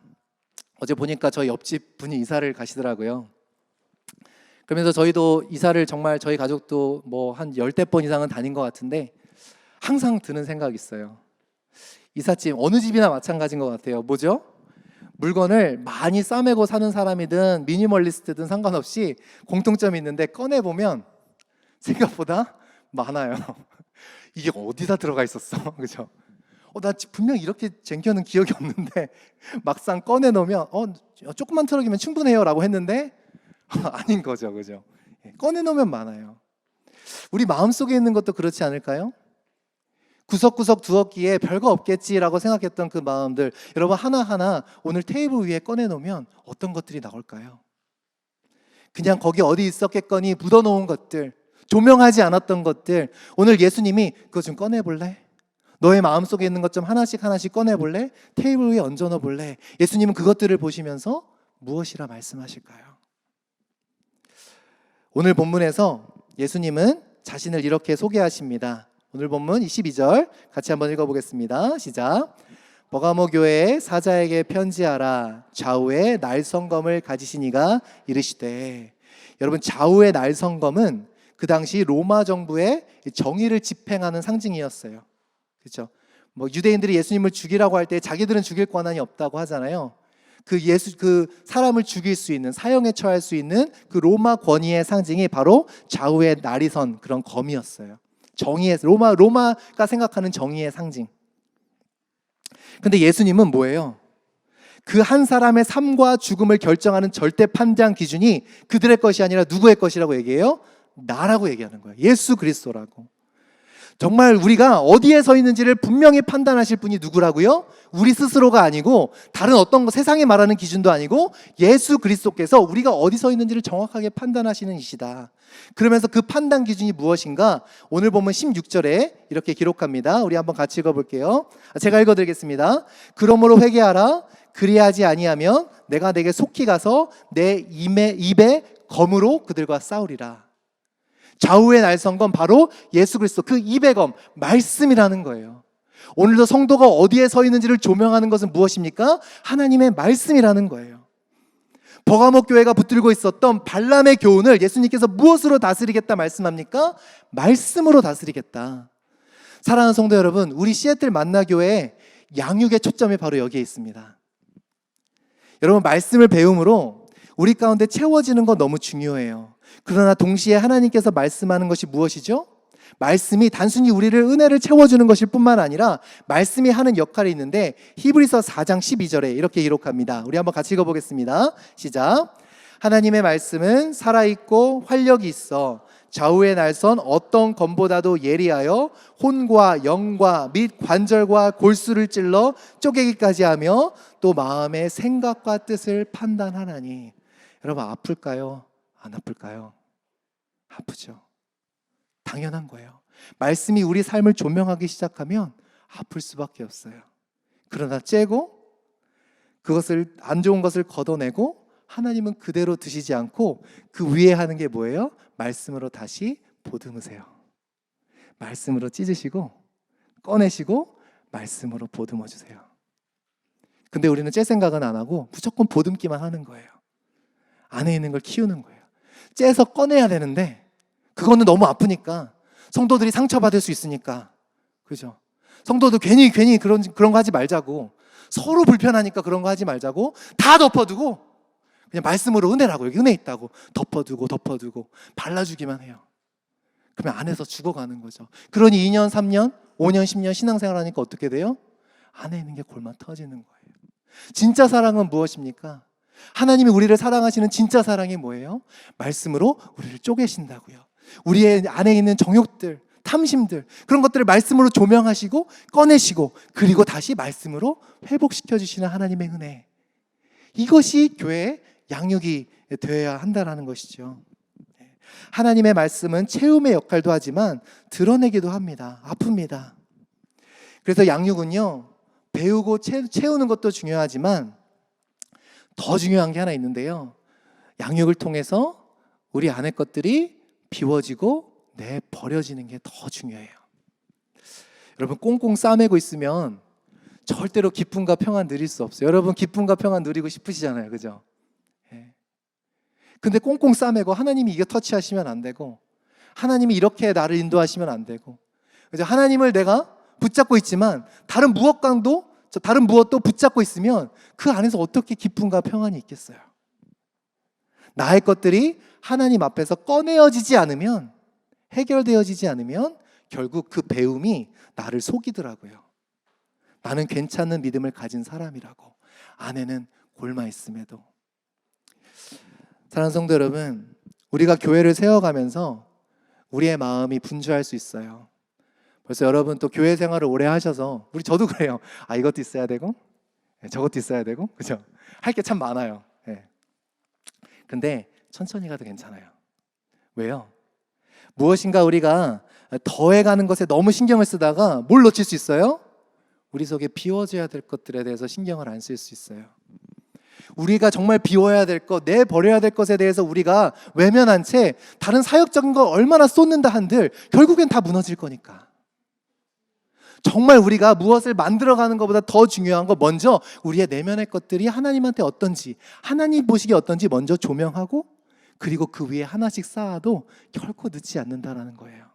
어제 보니까 저희 옆집 분이 이사를 가시더라고요. 그러면서 저희도 이사를 정말, 저희 가족도 뭐 한 10대 번 이상은 다닌 것 같은데 항상 드는 생각이 있어요. 이삿짐, 어느 집이나 마찬가지인 것 같아요. 뭐죠? 물건을 많이 싸매고 사는 사람이든 미니멀리스트든 상관없이 공통점이 있는데 꺼내보면 생각보다 많아요. 이게 어디다 들어가 있었어? 그죠? 나 분명 이렇게 쟁겨놓은 기억이 없는데 막상 꺼내놓으면 조금만 트럭이면 충분해요 라고 했는데 아닌 거죠. 그죠? 꺼내놓으면 많아요. 우리 마음속에 있는 것도 그렇지 않을까요? 구석구석 두었기에 별거 없겠지라고 생각했던 그 마음들, 여러분 하나하나 오늘 테이블 위에 꺼내놓으면 어떤 것들이 나올까요? 그냥 거기 어디 있었겠거니 묻어놓은 것들, 조명하지 않았던 것들, 오늘 예수님이 그거 좀 꺼내볼래? 너의 마음속에 있는 것 좀 하나씩 하나씩 꺼내볼래? 테이블 위에 얹어놓을래? 예수님은 그것들을 보시면서 무엇이라 말씀하실까요? 오늘 본문에서 예수님은 자신을 이렇게 소개하십니다. 오늘 본문 22절 같이 한번 읽어보겠습니다. 시작. 버가모 교회의 사자에게 편지하라. 좌우에 날성검을 가지신 이가 이르시되. 여러분, 좌우의 날성검은 그 당시 로마 정부의 정의를 집행하는 상징이었어요. 그렇죠? 뭐 유대인들이 예수님을 죽이라고 할 때 자기들은 죽일 권한이 없다고 하잖아요. 그 사람을 죽일 수 있는, 사형에 처할 수 있는 그 로마 권위의 상징이 바로 좌우에 날이 선 그런 검이었어요. 정의의, 로마가 생각하는 정의의 상징. 근데 예수님은 뭐예요? 그 한 사람의 삶과 죽음을 결정하는 절대 판단 기준이 그들의 것이 아니라 누구의 것이라고 얘기해요? 나라고 얘기하는 거예요. 예수 그리스도라고. 정말 우리가 어디에 서 있는지를 분명히 판단하실 분이 누구라고요? 우리 스스로가 아니고 다른 어떤 거, 세상이 말하는 기준도 아니고 예수 그리스도께서 우리가 어디 서 있는지를 정확하게 판단하시는 이시다. 그러면서 그 판단 기준이 무엇인가? 오늘 보면 16절에 이렇게 기록합니다. 우리 한번 같이 읽어볼게요. 제가 읽어드리겠습니다. 그러므로 회개하라. 그리하지 아니하면 내가 내게 속히 가서 내 입에 검으로 그들과 싸우리라. 좌우의 날성검, 바로 예수 그리스도, 그 입의 검, 말씀이라는 거예요. 오늘도 성도가 어디에 서 있는지를 조명하는 것은 무엇입니까? 하나님의 말씀이라는 거예요. 버가모 교회가 붙들고 있었던 발람의 교훈을 예수님께서 무엇으로 다스리겠다 말씀합니까? 말씀으로 다스리겠다. 사랑하는 성도 여러분, 우리 시애틀 만나교회의 양육의 초점이 바로 여기에 있습니다. 여러분, 말씀을 배움으로 우리 가운데 채워지는 거 너무 중요해요. 그러나 동시에 하나님께서 말씀하는 것이 무엇이죠? 말씀이 단순히 우리를 은혜를 채워주는 것일 뿐만 아니라 말씀이 하는 역할이 있는데, 히브리서 4장 12절에 이렇게 기록합니다. 우리 한번 같이 읽어보겠습니다. 시작. 하나님의 말씀은 살아있고 활력이 있어 좌우의 날선 어떤 검보다도 예리하여 혼과 영과 및 관절과 골수를 찔러 쪼개기까지 하며 또 마음의 생각과 뜻을 판단하나니. 여러분 아플까요? 안 아플까요? 아프죠. 당연한 거예요. 말씀이 우리 삶을 조명하기 시작하면 아플 수밖에 없어요. 그러나 째고 그것을 안 좋은 것을 걷어내고 하나님은 그대로 두시지 않고 그 위에 하는 게 뭐예요? 말씀으로 다시 보듬으세요. 말씀으로 찢으시고 꺼내시고 말씀으로 보듬어 주세요. 근데 우리는 째 생각은 안 하고 무조건 보듬기만 하는 거예요. 안에 있는 걸 키우는 거예요. 째서 꺼내야 되는데 그거는 너무 아프니까, 성도들이 상처받을 수 있으니까, 그죠? 성도들 괜히 그런 거 하지 말자고, 서로 불편하니까 그런 거 하지 말자고 다 덮어두고 그냥 말씀으로 은혜라고, 여기 은혜 있다고 덮어두고 발라주기만 해요. 그러면 안에서 죽어가는 거죠. 그러니 2년, 3년, 5년, 10년 신앙생활 하니까 어떻게 돼요? 안에 있는 게 골마 터지는 거예요. 진짜 사랑은 무엇입니까? 하나님이 우리를 사랑하시는 진짜 사랑이 뭐예요? 말씀으로 우리를 쪼개신다고요. 우리의 안에 있는 정욕들, 탐심들, 그런 것들을 말씀으로 조명하시고 꺼내시고 그리고 다시 말씀으로 회복시켜 주시는 하나님의 은혜, 이것이 교회의 양육이 되어야 한다는 것이죠. 하나님의 말씀은 채움의 역할도 하지만 드러내기도 합니다. 아픕니다. 그래서 양육은요, 배우고 채우는 것도 중요하지만 더 중요한 게 하나 있는데요, 양육을 통해서 우리 안의 것들이 비워지고 내버려지는 게 더 중요해요. 여러분, 꽁꽁 싸매고 있으면 절대로 기쁨과 평안 누릴 수 없어요. 여러분, 기쁨과 평안 누리고 싶으시잖아요, 그죠? 근데 꽁꽁 싸매고 하나님이 이거 터치하시면 안 되고, 하나님이 이렇게 나를 인도하시면 안 되고, 그죠? 하나님을 내가 붙잡고 있지만 다른 무엇도 붙잡고 있으면 그 안에서 어떻게 기쁨과 평안이 있겠어요? 나의 것들이 하나님 앞에서 꺼내어지지 않으면, 해결되어지지 않으면 결국 그 배움이 나를 속이더라고요. 나는 괜찮은 믿음을 가진 사람이라고, 안에는 골마 있음에도. 사랑하는 성도 여러분, 우리가 교회를 세워가면서 우리의 마음이 분주할 수 있어요. 벌써 여러분 또 교회 생활을 오래 하셔서, 저도 그래요. 이것도 있어야 되고 저것도 있어야 되고, 그죠? 할 게 참 많아요. 근데 천천히 가도 괜찮아요. 왜요? 무엇인가 우리가 더해가는 것에 너무 신경을 쓰다가 뭘 놓칠 수 있어요? 우리 속에 비워져야 될 것들에 대해서 신경을 안 쓸 수 있어요. 우리가 정말 비워야 될 것, 내버려야 될 것에 대해서 우리가 외면한 채 다른 사역적인 거 얼마나 쏟는다 한들 결국엔 다 무너질 거니까. 정말 우리가 무엇을 만들어가는 것보다 더 중요한 거, 먼저 우리의 내면의 것들이 하나님한테 어떤지, 하나님 보시기에 어떤지 먼저 조명하고, 그리고 그 위에 하나씩 쌓아도 결코 늦지 않는다라는 거예요.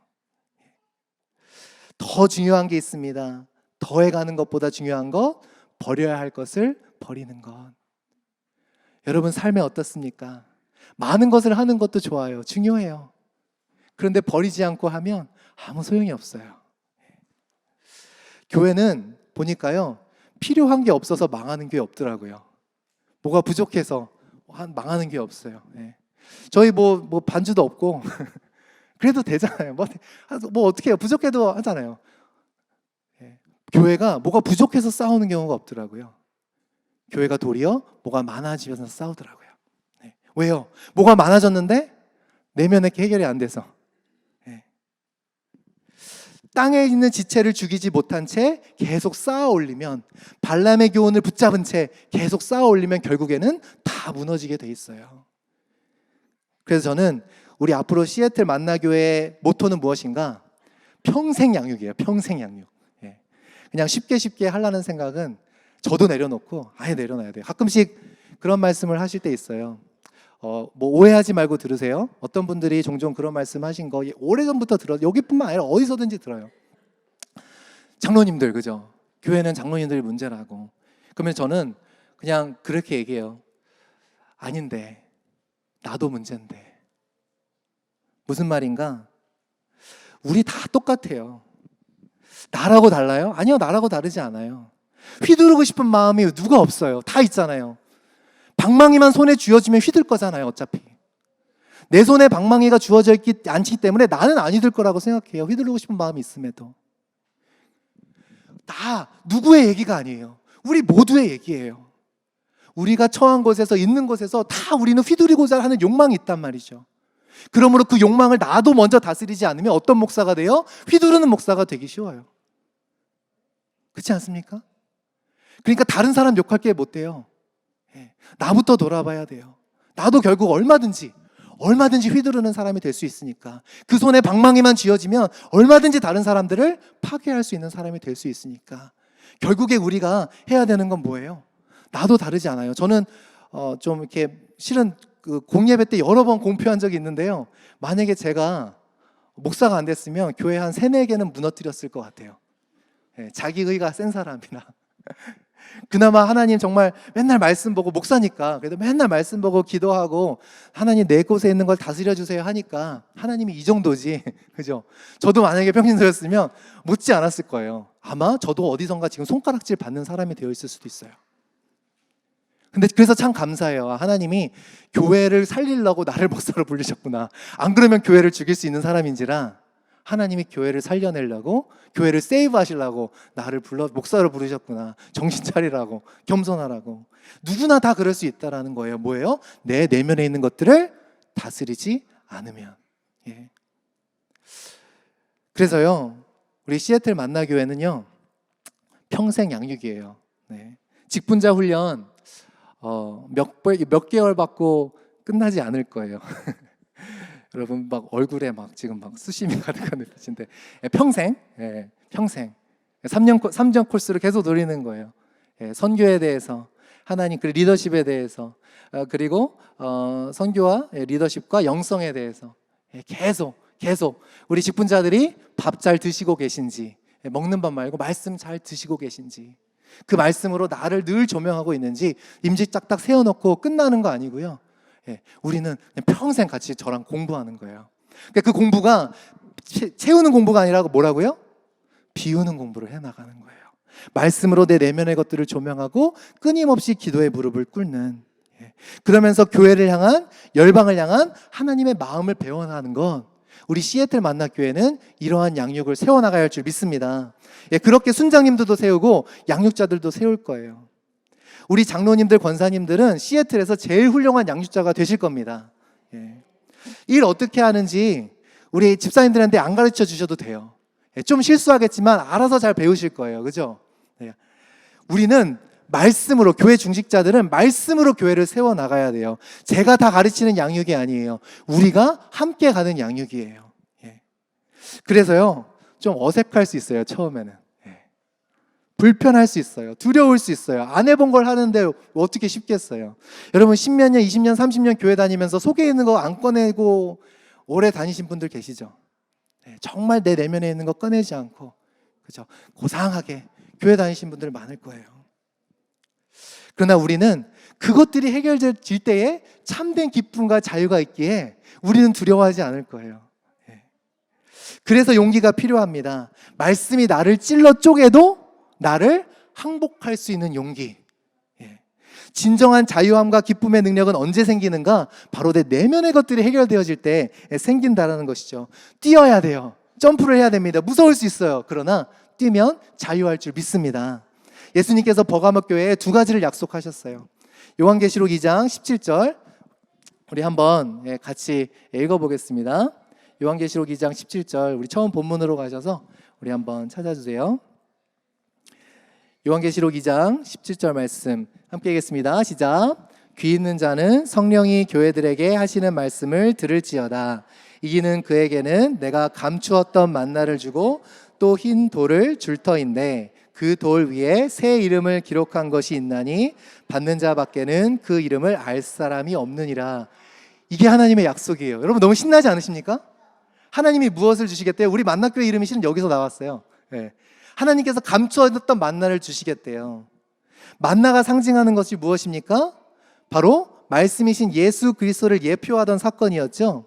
더 중요한 게 있습니다. 더해가는 것보다 중요한 것, 버려야 할 것을 버리는 것. 여러분 삶에 어떻습니까? 많은 것을 하는 것도 좋아요. 중요해요. 그런데 버리지 않고 하면 아무 소용이 없어요. 교회는 보니까요, 필요한 게 없어서 망하는 게 없더라고요. 뭐가 부족해서 망하는 게 없어요. 저희 뭐 반주도 없고 그래도 되잖아요. 뭐 어떻게 해요? 부족해도 하잖아요. 교회가 뭐가 부족해서 싸우는 경우가 없더라고요. 교회가 도리어 뭐가 많아지면서 싸우더라고요. 왜요? 뭐가 많아졌는데 내면에 해결이 안 돼서. 땅에 있는 지체를 죽이지 못한 채 계속 쌓아 올리면, 발람의 교훈을 붙잡은 채 계속 쌓아 올리면 결국에는 다 무너지게 돼 있어요. 그래서 저는 우리 앞으로 시애틀 만나교회의 모토는 무엇인가? 평생 양육이에요. 평생 양육. 그냥 쉽게 하려는 생각은 저도 내려놓고 아예 내려놔야 돼요. 가끔씩 그런 말씀을 하실 때 있어요. 뭐 오해하지 말고 들으세요. 어떤 분들이 종종 그런 말씀하신 거 오래전부터 들어요. 여기뿐만 아니라 어디서든지 들어요. 장로님들, 그죠? 교회는 장로님들이 문제라고. 그러면 저는 그냥 그렇게 얘기해요. 아닌데, 나도 문제인데. 무슨 말인가? 우리 다 똑같아요. 나라고 달라요? 아니요, 나라고 다르지 않아요. 휘두르고 싶은 마음이 누가 없어요. 다 있잖아요. 방망이만 손에 쥐어지면 휘둘 거잖아요, 어차피. 내 손에 방망이가 주어져 있지 않기 때문에 나는 안 휘둘 거라고 생각해요. 휘두르고 싶은 마음이 있음에도. 다 누구의 얘기가 아니에요. 우리 모두의 얘기예요. 우리가 처한 곳에서 있는 곳에서 다 우리는 휘두르고자 하는 욕망이 있단 말이죠. 그러므로 그 욕망을 나도 먼저 다스리지 않으면 어떤 목사가 돼요? 휘두르는 목사가 되기 쉬워요. 그렇지 않습니까? 그러니까 다른 사람 욕할 게 못 돼요. 나부터 돌아봐야 돼요. 나도 결국 얼마든지 휘두르는 사람이 될 수 있으니까. 그 손에 방망이만 쥐어지면 얼마든지 다른 사람들을 파괴할 수 있는 사람이 될 수 있으니까. 결국에 우리가 해야 되는 건 뭐예요? 나도 다르지 않아요. 저는 좀 이렇게 실은 그 공예배 때 여러 번 공표한 적이 있는데요. 만약에 제가 목사가 안 됐으면 교회 한 3-4개는 무너뜨렸을 것 같아요. 자기의가 센 사람이라. 그나마 하나님 정말 맨날 말씀 보고, 목사니까 그래도 맨날 말씀 보고 기도하고 하나님 내 곳에 있는 걸 다스려 주세요 하니까 하나님이 이 정도지. 그죠? 저도 만약에 평신도였으면 묻지 않았을 거예요. 아마 저도 어디선가 지금 손가락질 받는 사람이 되어 있을 수도 있어요. 근데 그래서 참 감사해요. 하나님이 교회를 살리려고 나를 목사로 부르셨구나. 안 그러면 교회를 죽일 수 있는 사람인지라 하나님이 교회를 살려내려고, 교회를 세이브 하시려고 나를 목사로 부르셨구나. 정신 차리라고, 겸손하라고. 누구나 다 그럴 수 있다라는 거예요. 뭐예요? 내 내면에 있는 것들을 다스리지 않으면. 그래서요, 우리 시애틀 만나교회는요, 평생 양육이에요. 직분자 훈련 몇 개월 받고 끝나지 않을 거예요. 여러분 막 얼굴에 막 지금 막 수심이 가득한 느낌인데 평생 3년 코스를 계속 노리는 거예요. 선교에 대해서, 하나님 그 리더십에 대해서, 그리고 선교와 리더십과 영성에 대해서 계속 우리 직분자들이 밥 잘 드시고 계신지, 먹는 밥 말고 말씀 잘 드시고 계신지, 그 말씀으로 나를 늘 조명하고 있는지 임직 딱딱 세워놓고 끝나는 거 아니고요. 우리는 평생 같이 저랑 공부하는 거예요. 그러니까 그 공부가 채우는 공부가 아니라 뭐라고요? 비우는 공부를 해나가는 거예요. 말씀으로 내 내면의 것들을 조명하고 끊임없이 기도의 무릎을 꿇는, 그러면서 교회를 향한, 열방을 향한 하나님의 마음을 배워나가는 건 우리 시애틀 만나교회는 이러한 양육을 세워나가야 할 줄 믿습니다. 그렇게 순장님들도 세우고 양육자들도 세울 거예요. 우리 장로님들, 권사님들은 시애틀에서 제일 훌륭한 양육자가 되실 겁니다. 일 어떻게 하는지 우리 집사님들한테 안 가르쳐 주셔도 돼요. 좀 실수하겠지만 알아서 잘 배우실 거예요. 그죠? 우리는 말씀으로, 교회 중직자들은 말씀으로 교회를 세워나가야 돼요. 제가 다 가르치는 양육이 아니에요. 우리가 함께 가는 양육이에요. 그래서요, 좀 어색할 수 있어요. 처음에는. 불편할 수 있어요. 두려울 수 있어요. 안 해본 걸 하는데 어떻게 쉽겠어요. 여러분 10몇 년, 20년, 30년 교회 다니면서 속에 있는 거 안 꺼내고 오래 다니신 분들 계시죠? 정말 내 내면에 있는 거 꺼내지 않고, 그죠? 고상하게 교회 다니신 분들 많을 거예요. 그러나 우리는 그것들이 해결될 때에 참된 기쁨과 자유가 있기에 우리는 두려워하지 않을 거예요. 그래서 용기가 필요합니다. 말씀이 나를 찔러 쪼개도 나를 항복할 수 있는 용기. 진정한 자유함과 기쁨의 능력은 언제 생기는가? 바로 내 내면의 것들이 해결되어질 때 생긴다라는 것이죠. 뛰어야 돼요. 점프를 해야 됩니다. 무서울 수 있어요. 그러나 뛰면 자유할 줄 믿습니다. 예수님께서 버가목 교회에 2가지를 약속하셨어요. 요한계시록 2장 17절 우리 한번 같이 읽어보겠습니다. 요한계시록 2장 17절 우리 처음 본문으로 가셔서 우리 한번 찾아주세요. 요한계시록 2장 17절 말씀 함께 읽겠습니다. 시작. 귀 있는 자는 성령이 교회들에게 하시는 말씀을 들을지어다. 이기는 그에게는 내가 감추었던 만나를 주고 또 흰 돌을 줄 터인데 그 돌 위에 새 이름을 기록한 것이 있나니 받는 자밖에는 그 이름을 알 사람이 없느니라. 이게 하나님의 약속이에요. 여러분 너무 신나지 않으십니까? 하나님이 무엇을 주시겠대요? 우리 만나교회 이름이 실은 여기서 나왔어요. 하나님께서 감추어뒀던 만나를 주시겠대요. 만나가 상징하는 것이 무엇입니까? 바로 말씀이신 예수 그리스도를 예표하던 사건이었죠.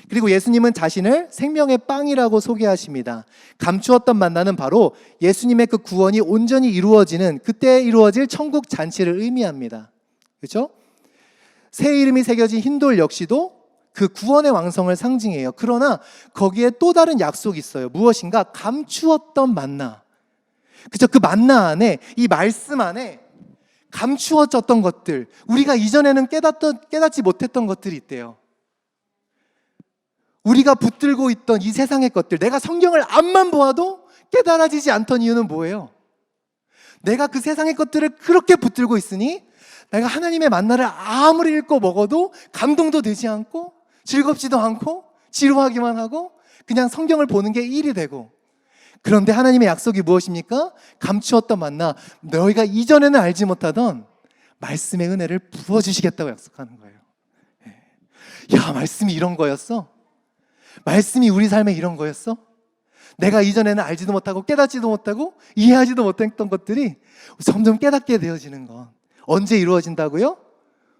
그리고 예수님은 자신을 생명의 빵이라고 소개하십니다. 감추었던 만나는 바로 예수님의 그 구원이 온전히 이루어지는 그때 이루어질 천국 잔치를 의미합니다. 그렇죠? 새 이름이 새겨진 흰돌 역시도 그 구원의 왕성을 상징해요. 그러나 거기에 또 다른 약속이 있어요. 무엇인가? 감추었던 만나. 그죠? 그 만나 안에, 이 말씀 안에 감추어졌던 것들, 우리가 이전에는 깨닫지 못했던 것들이 있대요. 우리가 붙들고 있던 이 세상의 것들, 내가 성경을 앞만 보아도 깨달아지지 않던 이유는 뭐예요? 내가 그 세상의 것들을 그렇게 붙들고 있으니 내가 하나님의 만나를 아무리 읽고 먹어도 감동도 되지 않고 즐겁지도 않고 지루하기만 하고 그냥 성경을 보는 게 일이 되고, 그런데 하나님의 약속이 무엇입니까? 감추었던 만나, 너희가 이전에는 알지 못하던 말씀의 은혜를 부어주시겠다고 약속하는 거예요. 야, 말씀이 이런 거였어? 말씀이 우리 삶에 이런 거였어? 내가 이전에는 알지도 못하고 깨닫지도 못하고 이해하지도 못했던 것들이 점점 깨닫게 되어지는 건 언제 이루어진다고요?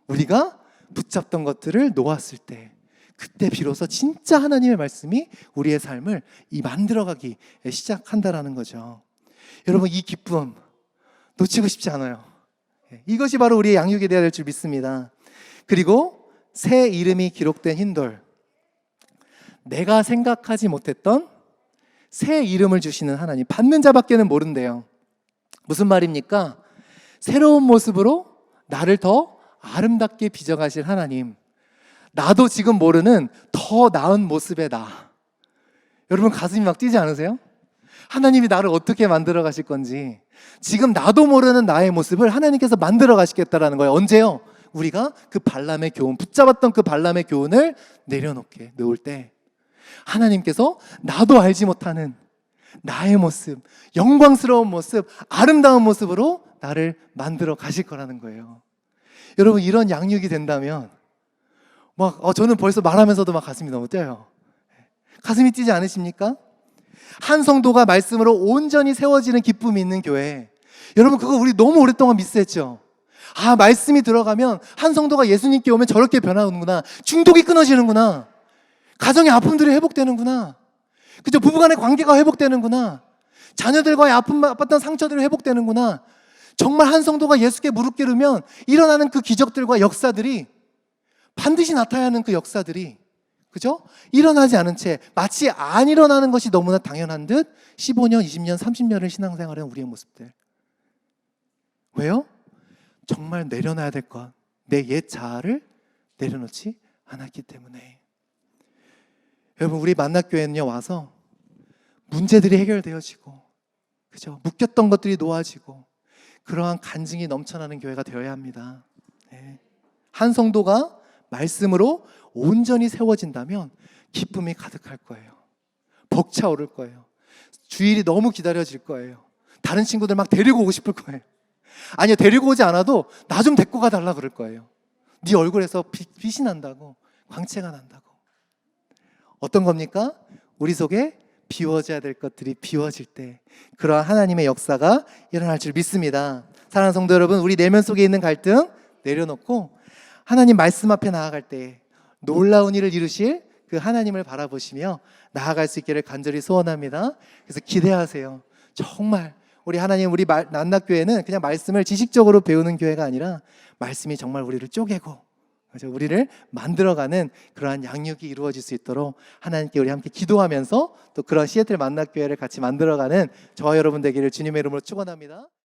우리가 붙잡던 것들을 놓았을 때, 그때 비로소 진짜 하나님의 말씀이 우리의 삶을 만들어가기 시작한다라는 거죠. 여러분, 이 기쁨 놓치고 싶지 않아요. 이것이 바로 우리의 양육이 되어야 될 줄 믿습니다. 그리고 새 이름이 기록된 흰돌, 내가 생각하지 못했던 새 이름을 주시는 하나님, 받는 자밖에는 모른대요. 무슨 말입니까? 새로운 모습으로 나를 더 아름답게 빚어가실 하나님, 나도 지금 모르는 더 나은 모습의 나. 여러분, 가슴이 막 뛰지 않으세요? 하나님이 나를 어떻게 만들어 가실 건지, 지금 나도 모르는 나의 모습을 하나님께서 만들어 가시겠다라는 거예요. 언제요? 우리가 그 발람의 교훈, 붙잡았던 그 발람의 교훈을 놓을 때 하나님께서 나도 알지 못하는 나의 모습, 영광스러운 모습, 아름다운 모습으로 나를 만들어 가실 거라는 거예요. 여러분, 이런 양육이 된다면 저는 벌써 말하면서도 막 가슴이 너무 뛰어요. 가슴이 뛰지 않으십니까? 한 성도가 말씀으로 온전히 세워지는 기쁨이 있는 교회, 여러분, 그거 우리 너무 오랫동안 미스했죠. 말씀이 들어가면, 한 성도가 예수님께 오면 저렇게 변하는구나, 중독이 끊어지는구나, 가정의 아픔들이 회복되는구나, 그죠? 부부간의 관계가 회복되는구나, 자녀들과의 아팠던 상처들이 회복되는구나. 정말 한 성도가 예수께 무릎 꿇으면 일어나는 그 기적들과 역사들이, 반드시 나타나야 하는 그 역사들이, 그죠? 일어나지 않은 채 마치 안 일어나는 것이 너무나 당연한 듯 15년, 20년, 30년을 신앙생활한 우리의 모습들. 왜요? 정말 내려놔야 될 것, 내 옛 자아를 내려놓지 않았기 때문에. 여러분, 우리 만나교회는요, 와서 문제들이 해결되어지고, 그죠? 묶였던 것들이 놓아지고, 그러한 간증이 넘쳐나는 교회가 되어야 합니다. 네. 한 성도가 말씀으로 온전히 세워진다면 기쁨이 가득할 거예요. 벅차오를 거예요. 주일이 너무 기다려질 거예요. 다른 친구들 막 데리고 오고 싶을 거예요. 아니요, 데리고 오지 않아도 나 좀 데리고 가달라 그럴 거예요. 네 얼굴에서 빛이 난다고, 광채가 난다고. 어떤 겁니까? 우리 속에 비워져야 될 것들이 비워질 때 그러한 하나님의 역사가 일어날 줄 믿습니다. 사랑하는 성도 여러분, 우리 내면 속에 있는 갈등 내려놓고 하나님 말씀 앞에 나아갈 때 놀라운 일을 이루실 그 하나님을 바라보시며 나아갈 수 있기를 간절히 소원합니다. 그래서 기대하세요. 정말 우리 하나님, 우리 난낙교회는 그냥 말씀을 지식적으로 배우는 교회가 아니라 말씀이 정말 우리를 쪼개고, 그렇죠? 우리를 만들어가는 그러한 양육이 이루어질 수 있도록 하나님께 우리 함께 기도하면서 또 그런 시애틀 만낙교회를 같이 만들어가는 저와 여러분 되기를 주님의 이름으로 축원합니다.